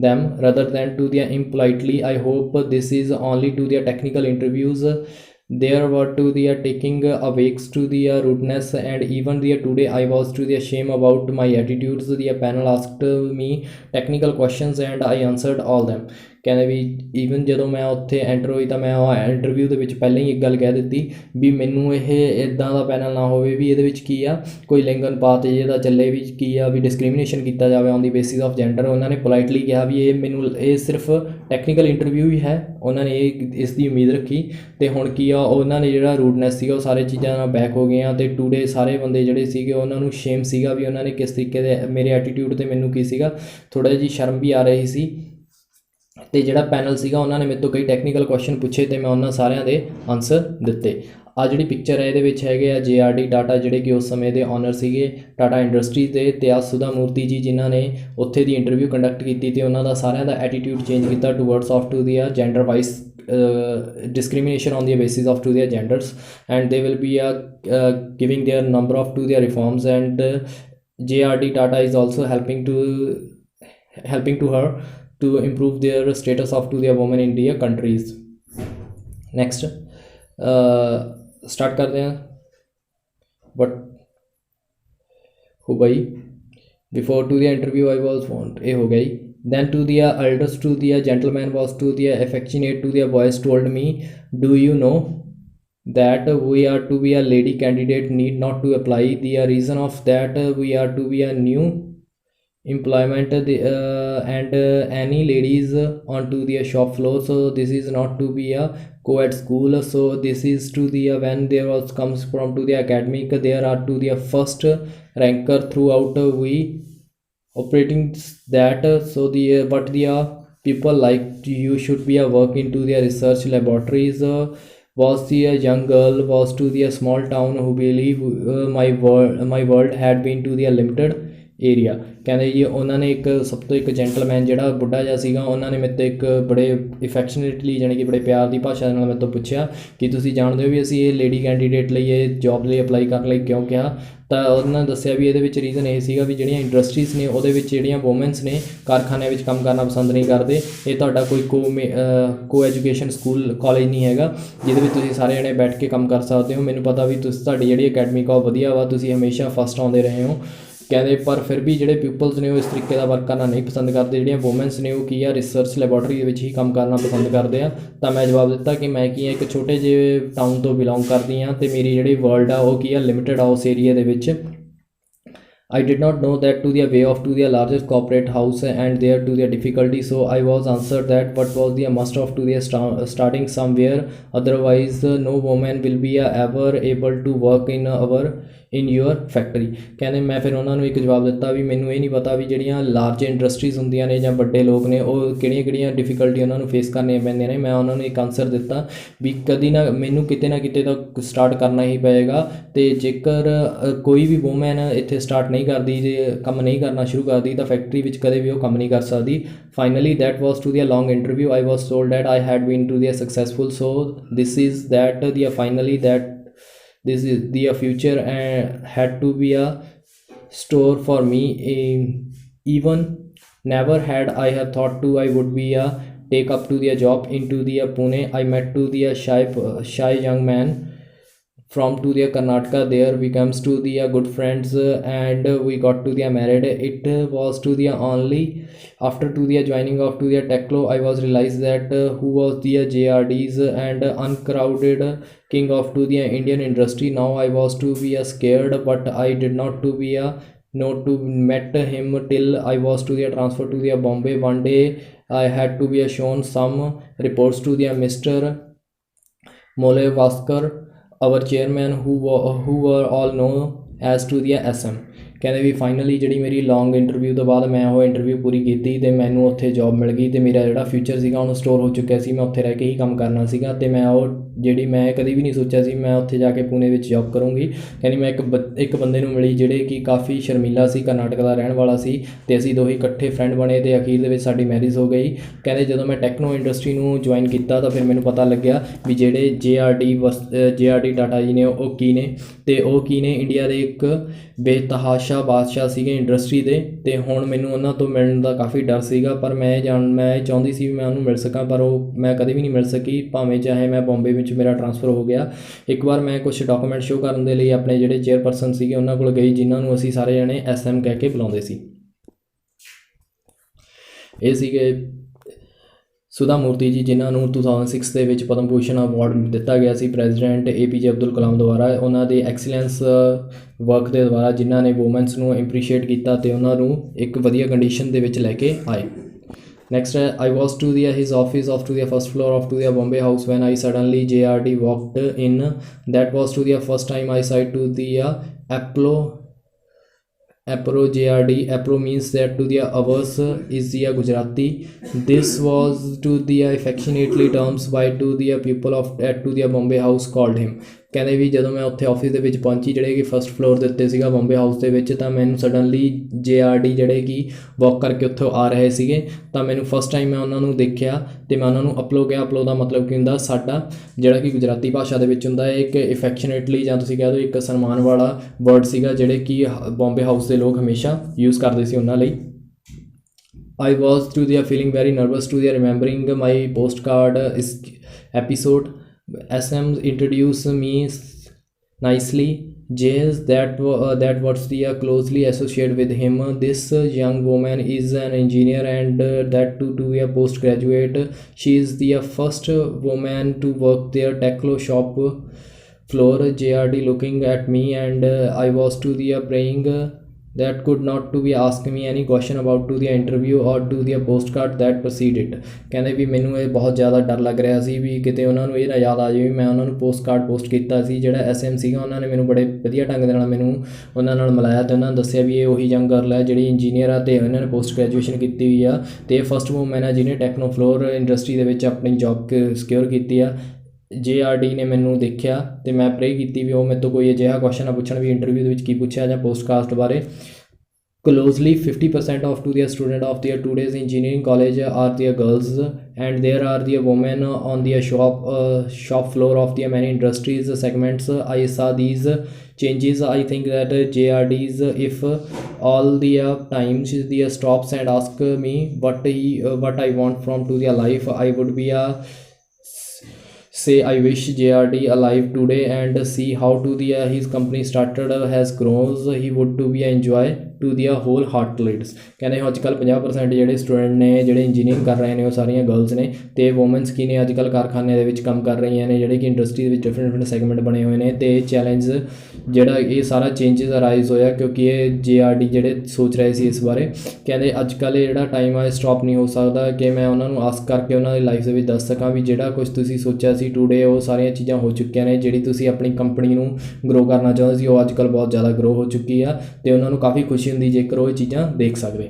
them rather than to the impolitely, I hope this is only to the technical interviews. There were to the taking awakes to the rudeness and even the today I was to the shame about my attitudes. The panel asked me technical questions and I answered all them। ਕਹਿੰਦੇ ਵੀ even ਜਦੋਂ ਮੈਂ ਉੱਥੇ enter ਹੋਈ ਤਾਂ ਮੈਂ ਉਹ interview ਦੇ ਵਿੱਚ ਪਹਿਲਾਂ ਹੀ ਇੱਕ ਗੱਲ ਕਹਿ ਦਿੱਤੀ ਵੀ ਮੈਨੂੰ ਇਹ ਇੱਦਾਂ ਦਾ ਪੈਨਲ ਨਾ ਹੋਵੇ ਵੀ ਇਹਦੇ ਵਿੱਚ ਕੀ ਆ ਕੋਈ ਲਿੰਗ ਅਨੁਪਾਤ ਜਿਹਦਾ ਚੱਲੇ ਵੀ ਕੀ ਆ ਵੀ ਡਿਸਕ੍ਰਿਮੀਨੇਸ਼ਨ ਕੀਤਾ ਜਾਵੇ on the basis of gender. ਉਹਨਾਂ ਨੇ ਪੋਲਾਈਟਲੀ ਕਿਹਾ ਵੀ ਇਹ ਸਿਰਫ ਟੈਕਨੀਕਲ ਇੰਟਰਵਿਊ ਹੀ ਹੈ। ਉਹਨਾਂ ਨੇ ਇਸ ਦੀ ਉਮੀਦ ਰੱਖੀ ਅਤੇ ਹੁਣ ਕੀ ਆ ਉਹਨਾਂ ਨੇ ਜਿਹੜਾ ਰੂਡਨੈਸ ਸੀਗਾ ਉਹ ਸਾਰੇ ਚੀਜ਼ਾਂ ਨਾਲ ਬੈਕ ਹੋ ਗਈਆਂ। ਅਤੇ ਟੂਡੇ ਸਾਰੇ ਬੰਦੇ ਜਿਹੜੇ ਸੀਗੇ ਉਹਨਾਂ ਨੂੰ ਸ਼ੇਮ ਸੀਗਾ ਵੀ ਉਹਨਾਂ ਨੇ ਕਿਸ ਤਰੀਕੇ ਦੇ ਮੇਰੇ ਐਟੀਟਿਊਡ 'ਤੇ ਮੈਨੂੰ ਕੀ ਸੀਗਾ ਥੋੜ੍ਹਾ ਜਿਹੀ ਸ਼ਰਮ ਵੀ ਆ ਰਹੀ ਸੀ। ਅਤੇ ਜਿਹੜਾ ਪੈਨਲ ਸੀਗਾ ਉਹਨਾਂ ਨੇ ਮੇਰੇ ਤੋਂ ਕਈ ਟੈਕਨੀਕਲ ਕੁਐਸਚਨ ਪੁੱਛੇ ਅਤੇ ਮੈਂ ਉਹਨਾਂ ਸਾਰਿਆਂ ਦੇ ਆਨਸਰ ਦਿੱਤੇ। ਆਹ ਜਿਹੜੀ ਪਿਕਚਰ ਹੈ ਇਹਦੇ ਵਿੱਚ ਹੈਗੇ ਆ JRD ਟਾਟਾ ਜਿਹੜੇ ਕਿ ਉਸ ਸਮੇਂ ਦੇ ਓਨਰ ਸੀਗੇ ਟਾਟਾ ਇੰਡਸਟਰੀਜ਼ ਦੇ, ਅਤੇ ਆ ਸੁਧਾ ਮੂਰਤੀ ਜੀ ਜਿਨ੍ਹਾਂ ਨੇ ਉੱਥੇ ਦੀ ਇੰਟਰਵਿਊ ਕੰਡਕਟ ਕੀਤੀ ਅਤੇ ਉਹਨਾਂ ਦਾ ਸਾਰਿਆਂ ਦਾ ਐਟੀਟਿਊਡ ਚੇਂਜ ਕੀਤਾ towards of to the gender wise discrimination on the basis of to their genders, and they will be giving their number of to their reforms, and JRD Tata is also helping to her to improve their status of to their women in their countries। next start करते हैं but हो गई before to the interview I was found ये हो गई Then to the elders to the gentleman was to the affectionate to the voice told me, do you know that we are to be a lady candidate need not to apply. The reason of that we are to be a new employment and any ladies onto the shop floor, so this is not to be a co-ed school. So this is to the when there was comes from to the academic, there are to the first ranker throughout we operating that so the but the people like you should be a work into the research laboratories. Was the young girl was to the small town who believe my world had been to the limited area. ਕਹਿੰਦੇ ਜੀ ਉਹਨਾਂ ਨੇ ਇੱਕ ਸਭ ਤੋਂ ਇੱਕ gentleman ਜਿਹੜਾ ਬੁੱਢਾ ਜਿਹਾ ਸੀਗਾ, ਉਹਨਾਂ ਨੇ ਮੇਰੇ ਤੋਂ ਇੱਕ ਬੜੇ ਇਫੈਕਸ਼ਨੇਟਲੀ ਜਾਣੀ ਕਿ ਬੜੇ ਪਿਆਰ ਦੀ ਭਾਸ਼ਾ ਦੇ ਨਾਲ ਮੇਰੇ ਤੋਂ ਪੁੱਛਿਆ ਕਿ ਤੁਸੀਂ ਜਾਣਦੇ ਹੋ ਵੀ ਅਸੀਂ ਇਹ ਲੇਡੀ ਕੈਂਡੀਡੇਟ ਲਈ ਇਹ ਜੋਬ ਲਈ ਅਪਲਾਈ ਕਰਨ ਲਈ ਕਿਉਂ ਕਿਹਾ। ਤਾਂ ਉਹਨਾਂ ਨੇ ਦੱਸਿਆ ਵੀ ਇਹਦੇ ਵਿੱਚ ਰੀਜ਼ਨ ਇਹ ਸੀਗਾ ਵੀ ਜਿਹੜੀਆਂ ਇੰਡਸਟਰੀਜ਼ ਨੇ ਉਹਦੇ ਵਿੱਚ ਜਿਹੜੀਆਂ ਵੂਮੈਨਸ ਨੇ ਕਾਰਖਾਨਿਆਂ ਵਿੱਚ ਕੰਮ ਕਰਨਾ ਪਸੰਦ ਨਹੀਂ ਕਰਦੇ। ਇਹ ਤੁਹਾਡਾ ਕੋਈ ਕੋ ਐਜੂਕੇਸ਼ਨ ਸਕੂਲ ਕਾਲਜ ਨਹੀਂ ਹੈਗਾ ਜਿਹਦੇ ਵਿੱਚ ਤੁਸੀਂ ਸਾਰੇ ਜਣੇ ਬੈਠ ਕੇ ਕੰਮ ਕਰ ਸਕਦੇ ਹੋ। ਮੈਨੂੰ ਪਤਾ ਵੀ ਤੁਸੀਂ ਤੁਹਾਡੀ ਜਿਹੜੀ ਅਕੈਡਮਿਕ ਆ ਵਧੀਆ ਵਾ, ਤੁਸੀਂ ਹਮੇਸ਼ਾ ਫਸਟ ਆਉਂਦੇ ਰਹੇ ਹੋ। ਕਹਿੰਦੇ ਪਰ ਫਿਰ ਵੀ ਜਿਹੜੇ ਪੀਪਲਸ ਨੇ ਉਹ ਇਸ ਤਰੀਕੇ ਦਾ ਵਰਕ ਕਰਨਾ ਨਹੀਂ ਪਸੰਦ ਕਰਦੇ। ਜਿਹੜੀਆਂ ਵੂਮੈਨਸ ਨੇ ਉਹ ਕੀ ਆ ਰਿਸਰਚ ਲੈਬੋਰਟਰੀ ਦੇ ਵਿੱਚ ਹੀ ਕੰਮ ਕਰਨਾ ਪਸੰਦ ਕਰਦੇ ਆ। ਤਾਂ ਮੈਂ ਜਵਾਬ ਦਿੱਤਾ ਕਿ ਮੈਂ ਕੀ ਆ ਇੱਕ ਛੋਟੇ ਜਿਹੇ ਟਾਊਨ ਤੋਂ ਬਿਲੋਂਗ ਕਰਦੀ ਹਾਂ ਅਤੇ ਮੇਰੀ ਜਿਹੜੀ ਵਰਲਡ ਆ ਉਹ ਕੀ ਆ ਲਿਮਿਟਡ ਆ ਉਸ ਏਰੀਏ ਦੇ ਵਿੱਚ। I did not know that to the way of to the largest corporate house and there to the difficulty, so I was answered that but was the must of to the starting somewhere, otherwise no woman will be ever able to work in your factory। ਕਹਿੰਦੇ ਮੈਂ ਫਿਰ ਉਹਨਾਂ ਨੂੰ ਇੱਕ ਜਵਾਬ ਦਿੱਤਾ ਵੀ ਮੈਨੂੰ ਇਹ ਨਹੀਂ ਪਤਾ ਵੀ ਜਿਹੜੀਆਂ ਲਾਰਜ ਇੰਡਸਟਰੀਜ਼ ਹੁੰਦੀਆਂ ਨੇ ਜਾਂ ਵੱਡੇ ਲੋਕ ਨੇ ਉਹ ਕਿਹੜੀਆਂ ਡਿਫਿਕਲਟੀ ਉਹਨਾਂ ਨੂੰ ਫੇਸ ਕਰਨੀਆਂ ਪੈਂਦੀਆਂ ਨੇ। ਮੈਂ ਉਹਨਾਂ ਨੂੰ ਇੱਕ ਆਨਸਰ ਦਿੱਤਾ ਵੀ ਕਦੀ ਨਾ ਮੈਨੂੰ ਕਿਤੇ ਨਾ ਕਿਤੇ ਤਾਂ ਸਟਾਰਟ ਕਰਨਾ ਹੀ ਪਏਗਾ, ਅਤੇ ਜੇਕਰ ਕੋਈ ਵੀ ਵੂਮੈਨ ਇੱਥੇ ਸਟਾਰਟ ਨਹੀਂ ਕਰਦੀ, ਜੇ ਕੰਮ ਨਹੀਂ ਕਰਨਾ ਸ਼ੁਰੂ ਕਰਦੀ ਤਾਂ ਫੈਕਟਰੀ ਵਿੱਚ ਕਦੇ ਵੀ ਉਹ ਕੰਮ ਨਹੀਂ ਕਰ ਸਕਦੀ। Finally that was to the long interview I was told that I had been to the successful, so this is that the finally that this is the future and had to be a store for me. Even never had I have thought to I would be a take up to the job into the Pune. I met to the shy young man from to the Karnataka. There we comes to the good friends and we got to the married. It was to the only after to the joining of to the Techlo I was realized that who was the JRDs and uncrowded king of to the Indian industry. Now I was to be scared, but I did not to be not to met him till I was to the transfer to the Bombay. One day I had to be shown some reports to the Mr. Molavaskar, our chairman who were all known as to the SM। ਕਹਿੰਦੇ ਵੀ finally ਜਿਹੜੀ ਮੇਰੀ ਲੌਂਗ interview ਤੋਂ ਬਾਅਦ ਮੈਂ ਉਹ interview ਪੂਰੀ ਕੀਤੀ ਅਤੇ ਮੈਨੂੰ ਉੱਥੇ ਜੋਬ ਮਿਲ ਗਈ ਅਤੇ ਮੇਰਾ ਜਿਹੜਾ ਫਿਊਚਰ ਸੀਗਾ ਉਹਨੂੰ ਸਟੋਰ ਹੋ ਚੁੱਕਿਆ ਸੀ। ਮੈਂ ਉੱਥੇ ਰਹਿ ਕੇ ਹੀ ਕੰਮ ਕਰਨਾ ਸੀਗਾ ਅਤੇ ਮੈਂ ਉਹ ਜਿਹੜੀ ਮੈਂ ਕਦੀ ਵੀ ਨਹੀਂ ਸੋਚਿਆ ਸੀ ਮੈਂ ਉੱਥੇ ਜਾ ਕੇ ਪੂਨੇ ਵਿੱਚ ਜੋਬ ਕਰੂੰਗੀ। ਕਹਿੰਦੀ ਮੈਂ ਇੱਕ ਬੰਦੇ ਨੂੰ ਮਿਲੀ ਜਿਹੜੇ ਕਿ ਕਾਫੀ ਸ਼ਰਮੀਲਾ ਸੀ, ਕਰਨਾਟਕ ਦਾ ਰਹਿਣ ਵਾਲਾ ਸੀ, ਅਤੇ ਅਸੀਂ ਦੋਹੇ ਇਕੱਠੇ ਫਰੈਂਡ ਬਣੇ ਅਤੇ ਅਖੀਰ ਦੇ ਵਿੱਚ ਸਾਡੀ ਮੈਰਿਜ ਹੋ ਗਈ। ਕਹਿੰਦੇ ਜਦੋਂ ਮੈਂ ਟੈਕਨੋ ਇੰਡਸਟਰੀ ਨੂੰ ਜੁਆਇਨ ਕੀਤਾ ਤਾਂ ਫਿਰ ਮੈਨੂੰ ਪਤਾ ਲੱਗਿਆ ਵੀ ਜਿਹੜੇ JRD ਟਾਟਾ ਜੀ ਨੇ ਉਹ ਕੀ ਨੇ, ਅਤੇ ਉਹ ਕੀ ਨੇ ਇੰਡੀਆ ਦੇ ਇੱਕ ਬੇਤਹਾਸ਼ਾ ਬਾਦਸ਼ਾਹ ਸੀਗੇ ਇੰਡਸਟਰੀ ਦੇ। ਅਤੇ ਹੁਣ ਮੈਨੂੰ ਉਹਨਾਂ ਤੋਂ ਮਿਲਣ ਦਾ ਕਾਫੀ ਡਰ ਸੀਗਾ, ਪਰ ਮੈਂ ਚਾਹੁੰਦੀ ਸੀ ਵੀ ਮੈਂ ਉਹਨੂੰ ਮਿਲ ਸਕਾਂ, ਪਰ ਮੈਂ ਕਦੇ ਵੀ ਨਹੀਂ ਮਿਲ ਸਕੀ, ਭਾਵੇਂ ਚਾਹੇ ਮੈਂ ਬੰਬੇ ਵਿੱਚ ਮੇਰਾ ਟਰਾਂਸਫਰ ਹੋ ਗਿਆ। ਇੱਕ ਵਾਰ ਮੈਂ ਕੁਛ ਡਾਕੂਮੈਂਟ ਸ਼ੋਅ ਕਰਨ ਦੇ ਲਈ ਆਪਣੇ ਜਿਹੜੇ ਚੇਅਰਪਰਸਨ ਸੀਗੇ ਉਹਨਾਂ ਕੋਲ ਗਈ, ਜਿਨ੍ਹਾਂ ਨੂੰ ਅਸੀਂ ਸਾਰੇ ਜਣੇ SM ਕਹਿ ਕੇ ਬੁਲਾਉਂਦੇ ਸੀ। ਇਹ ਸੀਗੇ ਸੁਧਾ ਮੂਰਤੀ ਜੀ, ਜਿਨ੍ਹਾਂ ਨੂੰ 2006 ਦੇ ਵਿੱਚ ਪਦਮ ਭੂਸ਼ਣ ਅਵਾਰਡ ਦਿੱਤਾ ਗਿਆ ਸੀ ਪ੍ਰੈਜ਼ੀਡੈਂਟ APJ ਅਬਦੁਲ ਕਲਾਮ ਦੁਆਰਾ, ਉਹਨਾਂ ਦੇ ਐਕਸੀਲੈਂਸ ਵਰਕ ਦੇ ਦੁਆਰਾ, ਜਿਨ੍ਹਾਂ ਨੇ ਵੂਮੈਨਸ ਨੂੰ ਐਪਰੀਸ਼ੀਏਟ ਕੀਤਾ ਅਤੇ ਉਹਨਾਂ ਨੂੰ ਇੱਕ ਵਧੀਆ ਕੰਡੀਸ਼ਨ ਦੇ ਵਿੱਚ ਲੈ ਕੇ ਆਏ। Next, I was to his office of to the first floor of to the Bombay house when I suddenly JRD walked in. That was to the first time I saw to the Apro JRD. Apro means that to the ours is the Gujarati. This was to the affectionately terms by to the people of at to the Bombay house called him। ਕਹਿੰਦੇ ਵੀ ਜਦੋਂ ਮੈਂ ਉੱਥੇ office ਦੇ ਵਿੱਚ ਪਹੁੰਚੀ ਜਿਹੜੇ ਕਿ first floor ਦੇ ਉੱਤੇ ਸੀਗਾ ਬੰਬੇ ਹਾਊਸ ਦੇ ਵਿੱਚ, ਤਾਂ ਮੈਨੂੰ ਸਡਨਲੀ JRD ਜਿਹੜੇ ਕਿ ਵਾਕ ਕਰਕੇ ਉੱਥੋਂ ਆ ਰਹੇ ਸੀਗੇ, ਤਾਂ ਮੈਨੂੰ ਫਸਟ ਟਾਈਮ ਮੈਂ ਉਹਨਾਂ ਨੂੰ ਦੇਖਿਆ ਅਤੇ ਮੈਂ ਉਹਨਾਂ ਨੂੰ ਅਪਲੋ ਕਿਹਾ। ਅਪਲੋ ਦਾ ਮਤਲਬ ਕੀ ਹੁੰਦਾ, ਸਾਡਾ ਜਿਹੜਾ ਕਿ ਗੁਜਰਾਤੀ ਭਾਸ਼ਾ ਦੇ ਵਿੱਚ ਹੁੰਦਾ ਹੈ ਇੱਕ ਇਫੈਕਸ਼ਨੇਟਲੀ ਜਾਂ ਤੁਸੀਂ ਕਹਿ ਦਿਓ ਇੱਕ ਸਨਮਾਨ ਵਾਲਾ ਵਰਡ ਸੀਗਾ ਜਿਹੜੇ ਕਿ ਬੰਬੇ ਹਾਊਸ ਦੇ ਲੋਕ ਹਮੇਸ਼ਾ ਯੂਜ਼ ਕਰਦੇ ਸੀ ਉਹਨਾਂ ਲਈ। I was to the feeling very nervous to the remembering my postcard episode। SM introduced me nicely James that was the closely associated with him. This young woman is an engineer and that to be a postgraduate. She is the first woman to work their techno shop floor. JRD looking at me and I was to the praying that could not to be ask me any question about to the interview or to the postcard that preceded। ਕਹਿੰਦੇ ਵੀ ਮੈਨੂੰ ਇਹ ਬਹੁਤ ਜ਼ਿਆਦਾ ਡਰ ਲੱਗ ਰਿਹਾ ਸੀ ਵੀ ਕਿਤੇ ਉਹਨਾਂ ਨੂੰ ਇਹ ਨਾ ਯਾਦ ਆ ਜਾਵੇ ਮੈਂ ਉਹਨਾਂ ਨੂੰ ਪੋਸਟਕਾਰਡ ਪੋਸਟ ਕੀਤਾ ਸੀ। ਜਿਹੜਾ SM ਸੀਗਾ ਉਹਨਾਂ ਨੇ ਮੈਨੂੰ ਬੜੇ ਵਧੀਆ ਢੰਗ ਦੇ ਨਾਲ ਮੈਨੂੰ ਉਹਨਾਂ ਨਾਲ ਮਿਲਾਇਆ ਅਤੇ ਉਹਨਾਂ ਨੇ ਦੱਸਿਆ ਵੀ ਇਹ ਉਹੀ ਯੰਗ ਗਰਲ ਹੈ ਜਿਹੜੀ ਇੰਜੀਨੀਅਰ ਆ ਅਤੇ ਉਹਨਾਂ ਨੇ ਪੋਸਟ ਗ੍ਰੈਜੂਏਸ਼ਨ ਕੀਤੀ ਹੋਈ ਆ ਅਤੇ ਇਹ ਫਸਟ ਵੂਮਨ ਹੈ ਜਿਹਨੇ ਟੈਕਨੋ ਫਲੋਰ ਇੰਡਸਟਰੀ ਦੇ ਵਿੱਚ ਆਪਣੀ ਜੋਬ ਸਿਕਿਉਰ ਕੀਤੀ ਆ। JRD ਨੇ ਮੈਨੂੰ ਦੇਖਿਆ ਅਤੇ ਮੈਂ ਪ੍ਰੇ ਕੀਤੀ ਵੀ ਉਹ ਮੇਰੇ ਤੋਂ ਕੋਈ ਅਜਿਹਾ ਕੁਐਸ਼ਨ ਨਾ ਪੁੱਛਣ ਵੀ ਇੰਟਰਵਿਊ ਦੇ ਵਿੱਚ ਕੀ ਪੁੱਛਿਆ ਜਾਂ ਪੋਸਟਕਾਸਟ ਬਾਰੇ। Closely 50% of to the student of their today's engineering college are the girls and there are the women on the shop floor of the many industries segments। I saw these changes। I think that JRD's if all the times the stops and ask me what I want from to the life, I would be say I wish JRD alive today and see how to the his company started has grown। He would to be enjoy to the whole heartedly। ਕਹਿੰਦੇ ਅੱਜ ਕੱਲ੍ਹ 50% ਜਿਹੜੇ student ਨੇ ਜਿਹੜੇ engineering ਕਰ ਰਹੇ ਨੇ ਉਹ ਸਾਰੀਆਂ ਗਰਲਸ ਨੇ ਅਤੇ ਵੂਮਨਸ ਕੀ ਨੇ ਅੱਜ ਕੱਲ੍ਹ ਕਾਰਖਾਨਿਆਂ ਦੇ ਵਿੱਚ ਕੰਮ ਕਰ ਰਹੀਆਂ ਨੇ ਜਿਹੜੇ ਕਿ ਇੰਡਸਟਰੀ ਦੇ ਵਿੱਚ ਡਿਫਰੈਂਟ ਸੈਗਮੈਂਟ ਬਣੇ ਹੋਏ ਨੇ। ਅਤੇ ਚੈਲੰਜ ਜਿਹੜਾ ਇਹ ਸਾਰਾ ਚੇਂਜਸ ਅਰਾਈਜ਼ ਹੋਇਆ ਕਿਉਂਕਿ ਇਹ JRD ਜਿਹੜੇ ਸੋਚ ਰਹੇ ਸੀ ਇਸ ਬਾਰੇ। ਕਹਿੰਦੇ ਅੱਜ ਕੱਲ੍ਹ ਇਹ ਜਿਹੜਾ ਟਾਈਮ ਆ ਸਟਾਪ ਨਹੀਂ ਹੋ ਸਕਦਾ ਕਿ ਮੈਂ ਉਹਨਾਂ ਨੂੰ ਆਸਕ ਕਰਕੇ ਉਹਨਾਂ ਦੀ ਲਾਈਫ ਦੇ ਵਿੱਚ ਦੱਸ ਸਕਾਂ ਵੀ ਜਿਹੜਾ ਕੁਛ ਤੁਸੀਂ ਸੋਚਿਆ ਸੀ ਟੂਡੇ ਉਹ ਸਾਰੀਆਂ ਚੀਜ਼ਾਂ ਹੋ ਚੁੱਕੀਆਂ ਨੇ। ਜਿਹੜੀ ਤੁਸੀਂ ਆਪਣੀ ਕੰਪਨੀ ਨੂੰ ਗਰੋ ਕਰਨਾ ਚਾਹੁੰਦੇ ਸੀ ਉਹ ਅੱਜ ਕੱਲ੍ਹ ਬਹੁਤ ਜ਼ਿਆਦਾ ਗਰੋ ਹੋ ਚੁੱਕੀ ਆ ਅਤੇ ਉਹਨਾਂ ਨੂੰ ਕਾਫੀ ਖੁਸ਼ੀ ਹੁੰਦੀ ਜੇਕਰ ਉਹ ਇਹ ਚੀਜ਼ਾਂ ਦੇਖ ਸਕਦੇ।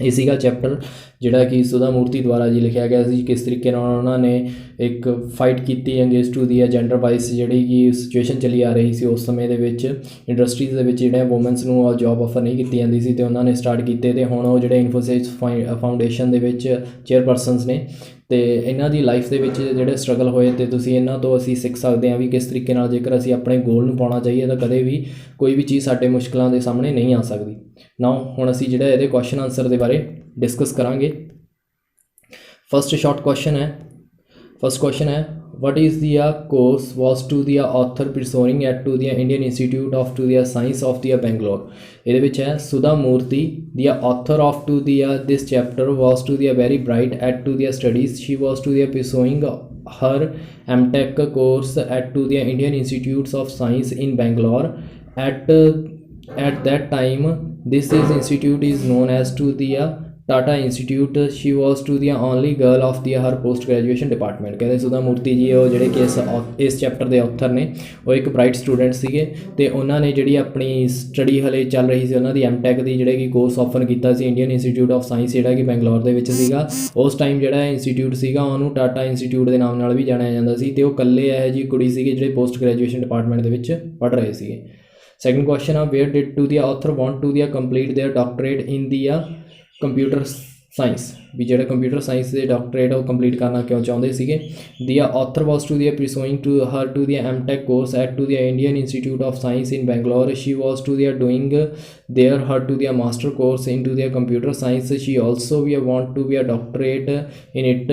ਇਹ ਸੀਗਾ ਚੈਪਟਰ ਜਿਹੜਾ ਕਿ ਸੁਧਾ ਮੂਰਤੀ ਦੁਆਰਾ ਜੀ ਲਿਖਿਆ ਗਿਆ ਸੀ। ਕਿਸ ਤਰੀਕੇ ਨਾਲ ਉਹਨਾਂ ਨੇ ਇੱਕ ਫਾਈਟ ਕੀਤੀ against to the gender wise ਜਿਹੜੀ ਕਿ ਸਿਚੁਏਸ਼ਨ ਚੱਲੀ ਆ ਰਹੀ ਸੀ ਉਸ ਸਮੇਂ ਦੇ ਵਿੱਚ ਇੰਡਸਟਰੀਜ਼ ਦੇ ਵਿੱਚ ਜਿਹੜੇ ਵੂਮਨਸ ਨੂੰ ਜੋਬ ਆਫਰ ਨਹੀਂ ਕੀਤੀ ਜਾਂਦੀ ਸੀ ਅਤੇ ਉਹਨਾਂ ਨੇ ਸਟਾਰਟ ਕੀਤੇ ਅਤੇ ਹੁਣ ਉਹ ਜਿਹੜੇ ਇਨਫੋਸਿਸ ਫਾਊਂਡੇਸ਼ਨ ਦੇ ਵਿੱਚ ਚੇਅਰਪਰਸਨਸ ਨੇ ਅਤੇ ਇਹਨਾਂ ਦੀ ਲਾਈਫ ਦੇ ਵਿੱਚ ਜਿਹੜੇ ਸਟਰਗਲ ਹੋਏ ਅਤੇ ਤੁਸੀਂ ਇਹਨਾਂ ਤੋਂ ਅਸੀਂ ਸਿੱਖ ਸਕਦੇ ਹਾਂ ਵੀ ਕਿਸ ਤਰੀਕੇ ਨਾਲ ਜੇਕਰ ਅਸੀਂ ਆਪਣੇ ਗੋਲ ਨੂੰ ਪਾਉਣਾ ਚਾਹੀਏ ਤਾਂ ਕਦੇ ਵੀ ਕੋਈ ਵੀ ਚੀਜ਼ ਸਾਡੇ ਮੁਸ਼ਕਿਲਾਂ ਦੇ ਸਾਹਮਣੇ ਨਹੀਂ ਆ ਸਕਦੀ। ਨਾਓ ਹੁਣ ਅਸੀਂ ਜਿਹੜਾ ਇਹਦੇ ਕੁਐਸਚਨ ਆਨਸਰ ਦੇ ਬਾਰੇ ਡਿਸਕਸ ਕਰਾਂਗੇ। ਫਸਟ ਸ਼ਾਰਟ ਕੁਐਸਚਨ ਹੈ what is the course was to the author pursuing at to the Indian Institute of to the Science of the Bangalore। ਇਹਦੇ ਵਿੱਚ ਹੈ ਸੁਧਾ ਮੂਰਤੀ the author of to the this chapter was to the very bright at to the studies। she was to the pursuing her MTech course at to the Indian Institutes of Science in Bangalore। at that time this institute is known as to the Tata Institute। she was to the only girl of the her post graduation department। ਕਹਿੰਦੇ ਸੁਧਾ ਮੂਰਤੀ ਜੀ ਉਹ ਜਿਹੜੇ ਕਿ ਇਸ chapter ਦੇ author ਨੇ ਉਹ ਇੱਕ ਬ੍ਰਾਈਟ ਸਟੂਡੈਂਟ ਸੀਗੇ ਅਤੇ ਉਹਨਾਂ ਨੇ ਜਿਹੜੀ ਆਪਣੀ ਸਟੱਡੀ ਹਲੇ ਚੱਲ ਰਹੀ ਸੀ ਉਹਨਾਂ ਦੀ MTech ਦੀ ਜਿਹੜੇ ਕਿ ਕੋਰਸ ਆਫਰ ਕੀਤਾ ਸੀ ਇੰਡੀਅਨ ਇੰਸਟੀਟਿਊਟ ਆਫ ਸਾਇੰਸ ਜਿਹੜਾ ਕਿ ਬੈਂਗਲੌਰ ਦੇ ਵਿੱਚ ਸੀਗਾ। ਉਸ ਟਾਈਮ ਜਿਹੜਾ ਇੰਸਟੀਟਿਊਟ ਸੀਗਾ ਉਹਨੂੰ ਟਾਟਾ ਇੰਸਟੀਟਿਊਟ ਦੇ ਨਾਮ ਨਾਲ ਵੀ ਜਾਣਿਆ ਜਾਂਦਾ ਸੀ ਅਤੇ ਉਹ ਇਕੱਲੇ ਇਹੋ ਜਿਹੀ ਕੁੜੀ ਸੀਗੀ ਜਿਹੜੇ ਪੋਸਟ ਗ੍ਰੈਜੂਏਸ਼ਨ ਡਿਪਾਰਟਮੈਂਟ ਦੇ ਵਿੱਚ ਪੜ੍ਹ ਰਹੇ ਸੀਗੇ। ਸੈਕਿੰਡ ਕੁਐਸਚਨ ਆ where did to the author want to the complete their doctorate in the computer science ਵੀ ਜਿਹੜਾ ਕੰਪਿਊਟਰ ਸਾਇੰਸ ਦੇ ਡਾਕਟਰੇਟ ਉਹ ਕੰਪਲੀਟ ਕਰਨਾ ਕਿਉਂ ਚਾਹੁੰਦੇ ਸੀਗੇ। The author was to the pursuing to her to the MTech course at to the Indian Institute of Science in Bangalore. She was to the doing their her to the master course in to the computer science. She also ਵੀ want to ਵੀ doctorate in it.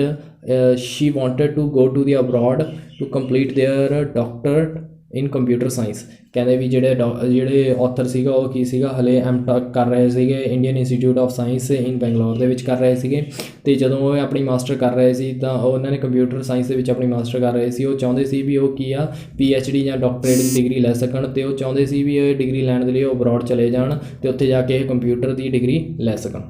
She wanted to go to the abroad to complete their doctorate in computer science. ਕਹਿੰਦੇ ਵੀ ਜਿਹੜੇ author ਸੀਗਾ ਉਹ ਕੀ ਸੀਗਾ ਹਲੇ MTech ਕਰ ਰਹੇ ਸੀਗੇ Indian Institute of Science in Bangalore ਦੇ ਵਿੱਚ ਕਰ ਰਹੇ ਸੀਗੇ ਅਤੇ ਜਦੋਂ ਉਹ ਆਪਣੀ ਮਾਸਟਰ ਕਰ ਰਹੇ ਸੀ ਤਾਂ ਉਹਨਾਂ ਨੇ ਕੰਪਿਊਟਰ ਸਾਇੰਸ ਦੇ ਵਿੱਚ ਆਪਣੀ ਮਾਸਟਰ ਕਰ ਰਹੇ ਸੀ। ਉਹ ਚਾਹੁੰਦੇ ਸੀ ਵੀ ਉਹ ਕੀ ਆ PhD ਜਾਂ ਡਾਕਟਰੇਟ ਦੀ ਡਿਗਰੀ ਲੈ ਸਕਣ ਅਤੇ ਉਹ ਚਾਹੁੰਦੇ ਸੀ ਵੀ ਇਹ ਡਿਗਰੀ ਲੈਣ ਦੇ ਲਈ ਉਹ ਅਬਰੋਡ ਚਲੇ ਜਾਣ ਅਤੇ ਉੱਥੇ ਜਾ ਕੇ ਇਹ ਕੰਪਿਊਟਰ ਦੀ ਡਿਗਰੀ ਲੈ ਸਕਣ।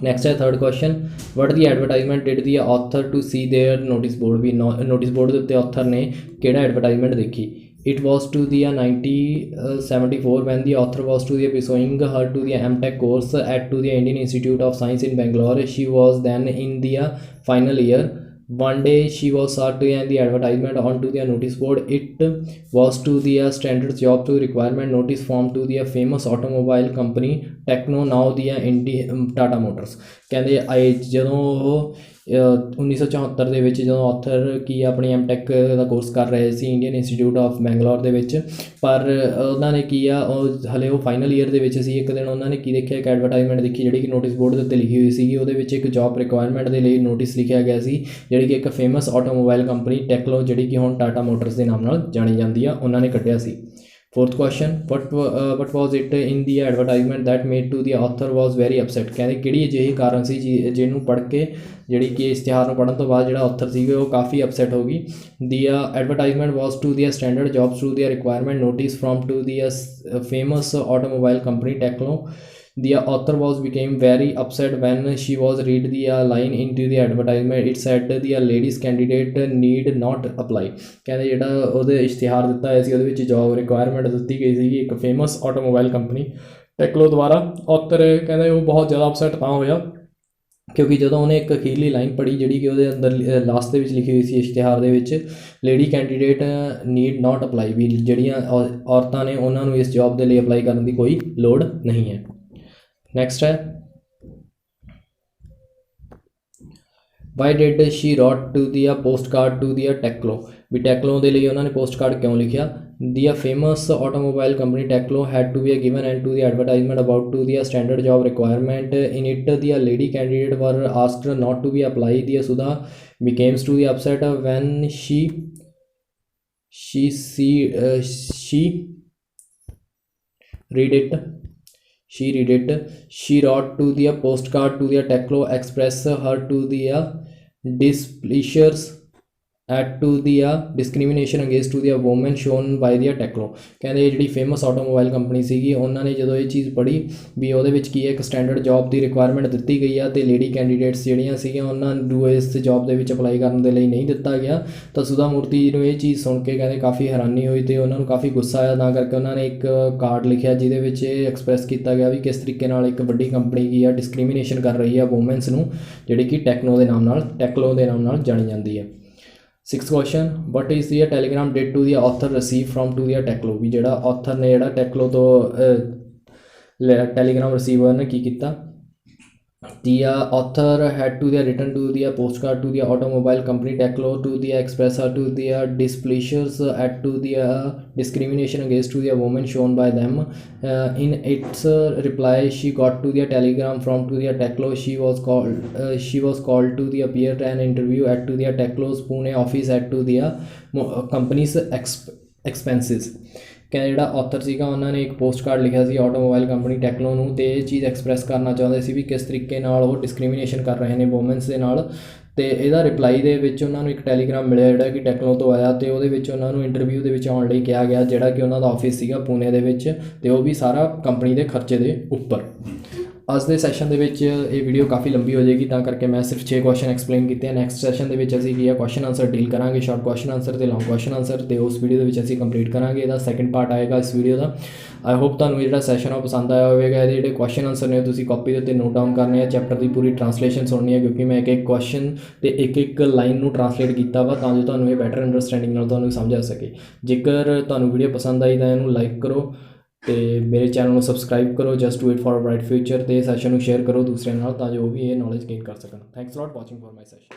ਨੈਕਸਟ ਹੈ third question what the advertisement did the author to see their notice board ਵੀ ਨੋਟਿਸ ਬੋਰਡ ਦੇ ਉੱਤੇ ਆਥਰ ਨੇ ਕਿਹੜਾ ਐਡਵਰਟਾਈਜ਼ਮੈਂਟ ਦੇਖੀ। it was to the 1974 when the author was to the pursuing her to the MTech course at to the Indian Institute of Science in Bangalore। she was then in the final year। one day she was saw to the advertisement on to the notice board। it was to the standard job to requirement notice form to the famous automobile company Techno now the Tata Motors। ਕਹਿੰਦੇ ਜਦੋਂ ਉਹ 1974 ਦੇ ਵਿੱਚ ਜਦੋਂ author ਕੀ ਆਪਣੀ MTech ਦਾ course ਕਰ ਰਹੇ ਸੀ Indian institute of Bangalore ਦੇ ਵਿੱਚ। ਪਰ ਉਹਨਾਂ ਨੇ ਕੀ ਆ ਉਹ ਹਲੇ ਉਹ ਫਾਈਨਲ ਈਅਰ ਦੇ ਵਿੱਚ ਸੀ। ਇੱਕ ਦਿਨ ਉਹਨਾਂ ਨੇ ਕੀ ਦੇਖਿਆ, ਇੱਕ ਐਡਵਰਟਾਈਜ਼ਮੈਂਟ ਦੇਖੀ ਜਿਹੜੀ ਕਿ ਨੋਟਿਸ ਬੋਰਡ ਦੇ ਉੱਤੇ ਲਿਖੀ ਹੋਈ ਸੀਗੀ। ਉਹਦੇ ਵਿੱਚ ਇੱਕ ਜੌਬ ਰਿਕੁਆਇਰਮੈਂਟ ਦੇ ਲਈ ਨੋਟਿਸ ਲਿਖਿਆ ਗਿਆ ਸੀ, ਜਿਹੜੀ ਕਿ ਇੱਕ ਫੇਮਸ ਆਟੋਮੋਬਾਈਲ ਕੰਪਨੀ ਟੈਕਲੋ, ਜਿਹੜੀ ਕਿ ਹੁਣ ਟਾਟਾ ਮੋਟਰਸ ਦੇ ਨਾਮ ਨਾਲ ਜਾਣੀ ਜਾਂਦੀ ਆ, ਉਹਨਾਂ ਨੇ ਕੱਢਿਆ ਸੀ। Fourth question, what was it in the advertisement that made to the author was very upset. कहते किहड़ी अजिही कारण सी जिन्होंने पढ़ के जी कि इश्तिहार में पढ़न तो बाद जो ऑथर सी वो काफ़ी अपसैट हो गई। The advertisement was to the standard jobs to the requirement notice from to the famous automobile company टेक्नो। The author was became very upset when she was read the line into the advertisement. It said the ladies candidate need not apply। कहते ਜਿਹੜਾ ਉਹਦੇ ਇਸ਼ਤਿਹਾਰ ਦਿੱਤਾ ਹੋਇਆ ਸੀ ਉਹਦੇ ਵਿੱਚ job requirement ਦਿੱਤੀ ਗਈ ਸੀਗੀ ਇੱਕ ਫੇਮਸ ਆਟੋਮੋਬਾਈਲ ਕੰਪਨੀ ਟੈਕਲੋ ਦੁਆਰਾ। ਔਥਰ ਕਹਿੰਦੇ ਉਹ ਬਹੁਤ ਜ਼ਿਆਦਾ ਅਪਸੈਟ ਤਾਂ ਹੋਇਆ ਕਿਉਂਕਿ ਜਦੋਂ ਉਹਨੇ ਇੱਕ ਅਖੀਰਲੀ ਲਾਈਨ ਪੜ੍ਹੀ ਜਿਹੜੀ ਕਿ ਉਹਦੇ ਅੰਦਰ ਲਾਸਟ ਦੇ ਵਿੱਚ ਲਿਖੀ ਹੋਈ ਸੀ ਇਸ਼ਤਿਹਾਰ ਦੇ ਵਿੱਚ, lady candidate need not apply, ਵੀ ਜਿਹੜੀਆਂ ਔਰਤਾਂ ਨੇ ਉਹਨਾਂ ਨੂੰ ਇਸ ਜੋਬ ਦੇ ਲਈ ਅਪਲਾਈ ਕਰਨ ਦੀ ਕੋਈ ਲੋੜ ਨਹੀਂ ਹੈ। नेक्स्ट है, why did she wrote to the post card to the टेक्लो। भी टेक्लो के लिए उन्होंने पोस्ट कार्ड क्यों लिखा। दी फेमस ऑटोमोबाइल कंपनी टेक्लो had to be given and to the advertisement about to the standard job requirement in it the lady candidate were asked not to be apply. The Sudha becomes to the upset when she read it। She wrote to the postcard to the Teklo express her to the displeasures at to the discrimination against to the women shown by the Teklo। ਕਹਿੰਦੇ ਜਿਹੜੀ famous automobile company ਸੀਗੀ ਉਹਨਾਂ ਨੇ ਜਦੋਂ ਇਹ ਚੀਜ਼ ਪੜ੍ਹੀ ਵੀ ਉਹਦੇ ਵਿੱਚ ਕੀ ਹੈ ਇੱਕ ਸਟੈਂਡਰਡ ਜੌਬ ਦੀ ਰਿਕੁਆਇਰਮੈਂਟ ਦਿੱਤੀ ਗਈ ਆ ਅਤੇ ਲੇਡੀ ਕੈਂਡੀਡੇਟਸ ਜਿਹੜੀਆਂ ਸੀਗੀਆਂ ਉਹਨਾਂ ਨੂੰ ਇਸ ਜੌਬ ਦੇ ਵਿੱਚ ਅਪਲਾਈ ਕਰਨ ਦੇ ਲਈ ਨਹੀਂ ਦਿੱਤਾ ਗਿਆ। ਤਾਂ ਸੁਧਾ ਮੂਰਤੀ ਜੀ ਨੂੰ ਇਹ ਚੀਜ਼ ਸੁਣ ਕੇ ਕਹਿੰਦੇ ਕਾਫੀ ਹੈਰਾਨੀ ਹੋਈ ਅਤੇ ਉਹਨਾਂ ਨੂੰ ਕਾਫੀ ਗੁੱਸਾ ਆਇਆ। ਤਾਂ ਕਰਕੇ ਉਹਨਾਂ ਨੇ ਇੱਕ ਕਾਰਡ ਲਿਖਿਆ ਜਿਹਦੇ ਵਿੱਚ ਇਹ ਐਕਸਪ੍ਰੈਸ ਕੀਤਾ ਗਿਆ ਵੀ ਕਿਸ ਤਰੀਕੇ ਨਾਲ ਇੱਕ ਵੱਡੀ ਕੰਪਨੀ ਕੀ ਆ ਡਿਸਕ੍ਰਿਮੀਨੇਸ਼ਨ ਕਰ ਰਹੀ ਆ ਵੂਮੈਨਸ ਨੂੰ, ਜਿਹੜੀ ਕਿ ਟੈਕਲੋ ਦੇ ਨਾਮ ਨਾਲ ਜਾਣੀ ਜਾਂਦੀ ਹੈ। Six question, what is the telegram did to the author receive from to the टैक्लो। भी जो ऑथर ने जो टैक्लो तो टैलीग्राम रिसीव ने की किया। The author had to return to the postcard to the automobile company Teklo to the express her to the displeasures at to the discrimination against to the women shown by them। In its reply she got to the telegram from to the Teklo। She was called to the appear an interview at to the Teklo's Pune office at to the company's expenses। ਕਹਿੰਦੇ ਜਿਹੜਾ author ਸੀਗਾ ਉਹਨਾਂ ਨੇ ਇੱਕ post card ਲਿਖਿਆ ਸੀ automobile company ਟੈਕਲੋ ਨੂੰ ਅਤੇ ਇਹ ਚੀਜ਼ ਐਕਸਪ੍ਰੈਸ ਕਰਨਾ ਚਾਹੁੰਦੇ ਸੀ ਵੀ ਕਿਸ ਤਰੀਕੇ ਨਾਲ ਉਹ ਡਿਸਕ੍ਰਿਮੀਨੇਸ਼ਨ ਕਰ ਰਹੇ ਨੇ ਵੂਮੈਨਸ ਦੇ ਨਾਲ। ਅਤੇ ਇਹਦਾ ਰਿਪਲਾਈ ਦੇ ਵਿੱਚ ਉਹਨਾਂ ਨੂੰ ਇੱਕ ਟੈਲੀਗ੍ਰਾਮ ਮਿਲਿਆ ਜਿਹੜਾ ਕਿ ਟੈਕਲੋ ਤੋਂ ਆਇਆ ਅਤੇ ਉਹਦੇ ਵਿੱਚ ਉਹਨਾਂ ਨੂੰ ਇੰਟਰਵਿਊ ਦੇ ਵਿੱਚ ਆਉਣ ਲਈ ਕਿਹਾ ਗਿਆ, ਜਿਹੜਾ ਕਿ ਉਹਨਾਂ ਦਾ ਆਫਿਸ ਸੀਗਾ ਪੂਨੇ ਦੇ ਵਿੱਚ, ਅਤੇ ਉਹ ਵੀ ਸਾਰਾ ਕੰਪਨੀ ਦੇ ਖਰਚੇ ਦੇ ਉੱਪਰ। ਅੱਜ ਦੇ ਸੈਸ਼ਨ ਦੇ ਵਿੱਚ ਇਹ ਵੀਡੀਓ ਕਾਫੀ ਲੰਬੀ ਹੋ ਜਾਏਗੀ ਤਾਂ ਕਰਕੇ ਮੈਂ ਸਿਰਫ 6 ਕੁਐਸਚਨ ਐਕਸਪਲੇਨ ਕੀਤੇ ਹਨ। ਨੈਕਸਟ ਸੈਸ਼ਨ ਦੇ ਵਿੱਚ ਅਸੀਂ ਕੀ ਹੈ ਕੁਐਸਚਨ ਆਨਸਰ ਡੀਲ ਕਰਾਂਗੇ, ਸ਼ਾਰਟ ਕੁਐਸਚਨ ਆਨਸਰ ਅਤੇ ਲੌਂਗ ਕੁਐਸਚਨ ਆਨਸਰ, ਅਤੇ ਉਸ ਵੀਡੀਓ ਦੇ ਵਿੱਚ ਅਸੀਂ ਕੰਪਲੀਟ ਕਰਾਂਗੇ। ਇਹਦਾ ਸੈਕਿੰਡ ਪਾਰਟ ਆਏਗਾ ਇਸ ਵੀਡੀਓ ਦਾ। ਆਈ ਹੋਪ ਤੁਹਾਨੂੰ ਜਿਹੜਾ ਸੈਸ਼ਨ ਆ ਪਸੰਦ ਆਇਆ ਹੋਵੇਗਾ। ਇਹਦੇ ਜਿਹੜੇ ਕੁਐਸਚਨ ਆਨਸਰ ਨੇ ਤੁਸੀਂ ਕਾਪੀ ਦੇ ਉੱਤੇ ਨੋਟ ਡਾਊਨ ਕਰਨੇ ਆ, ਚੈਪਟਰ ਦੀ ਪੂਰੀ ਟਰਾਂਸਲੇਸ਼ਨ ਸੁਣਨੀ ਹੈ ਕਿਉਂਕਿ ਮੈਂ ਇੱਕ ਕੁਐਸਚਨ ਅਤੇ ਇੱਕ ਲਾਈਨ ਨੂੰ ਟਰਾਂਸਲੇਟ ਕੀਤਾ ਵਾ ਤਾਂ ਜੋ ਤੁਹਾਨੂੰ ਇਹ ਬੈਟਰ ਅੰਡਰਸਟੈਂਡਿੰਗ ਨਾਲ ਤੁਹਾਨੂੰ ਸਮਝ ਆ ਸਕੇ। ਜੇਕਰ ਤੁਹਾਨੂੰ ਵੀਡੀਓ ਪਸੰਦ ਆਈ ਤਾਂ ਇਹਨੂੰ ਲਾਈਕ ਕਰੋ ਅਤੇ ਮੇਰੇ ਚੈਨਲ ਨੂੰ ਸਬਸਕ੍ਰਾਈਬ ਕਰੋ just to it for a bright future, ਅਤੇ ਸੈਸ਼ਨ ਨੂੰ ਸ਼ੇਅਰ ਕਰੋ ਦੂਸਰਿਆਂ ਨਾਲ ਤਾਂ ਜੋ ਉਹ ਵੀ ਇਹ ਨੌਲੇਜ ਗੇਨ ਕਰ ਸਕਣ। Thanks a lot watching for my session.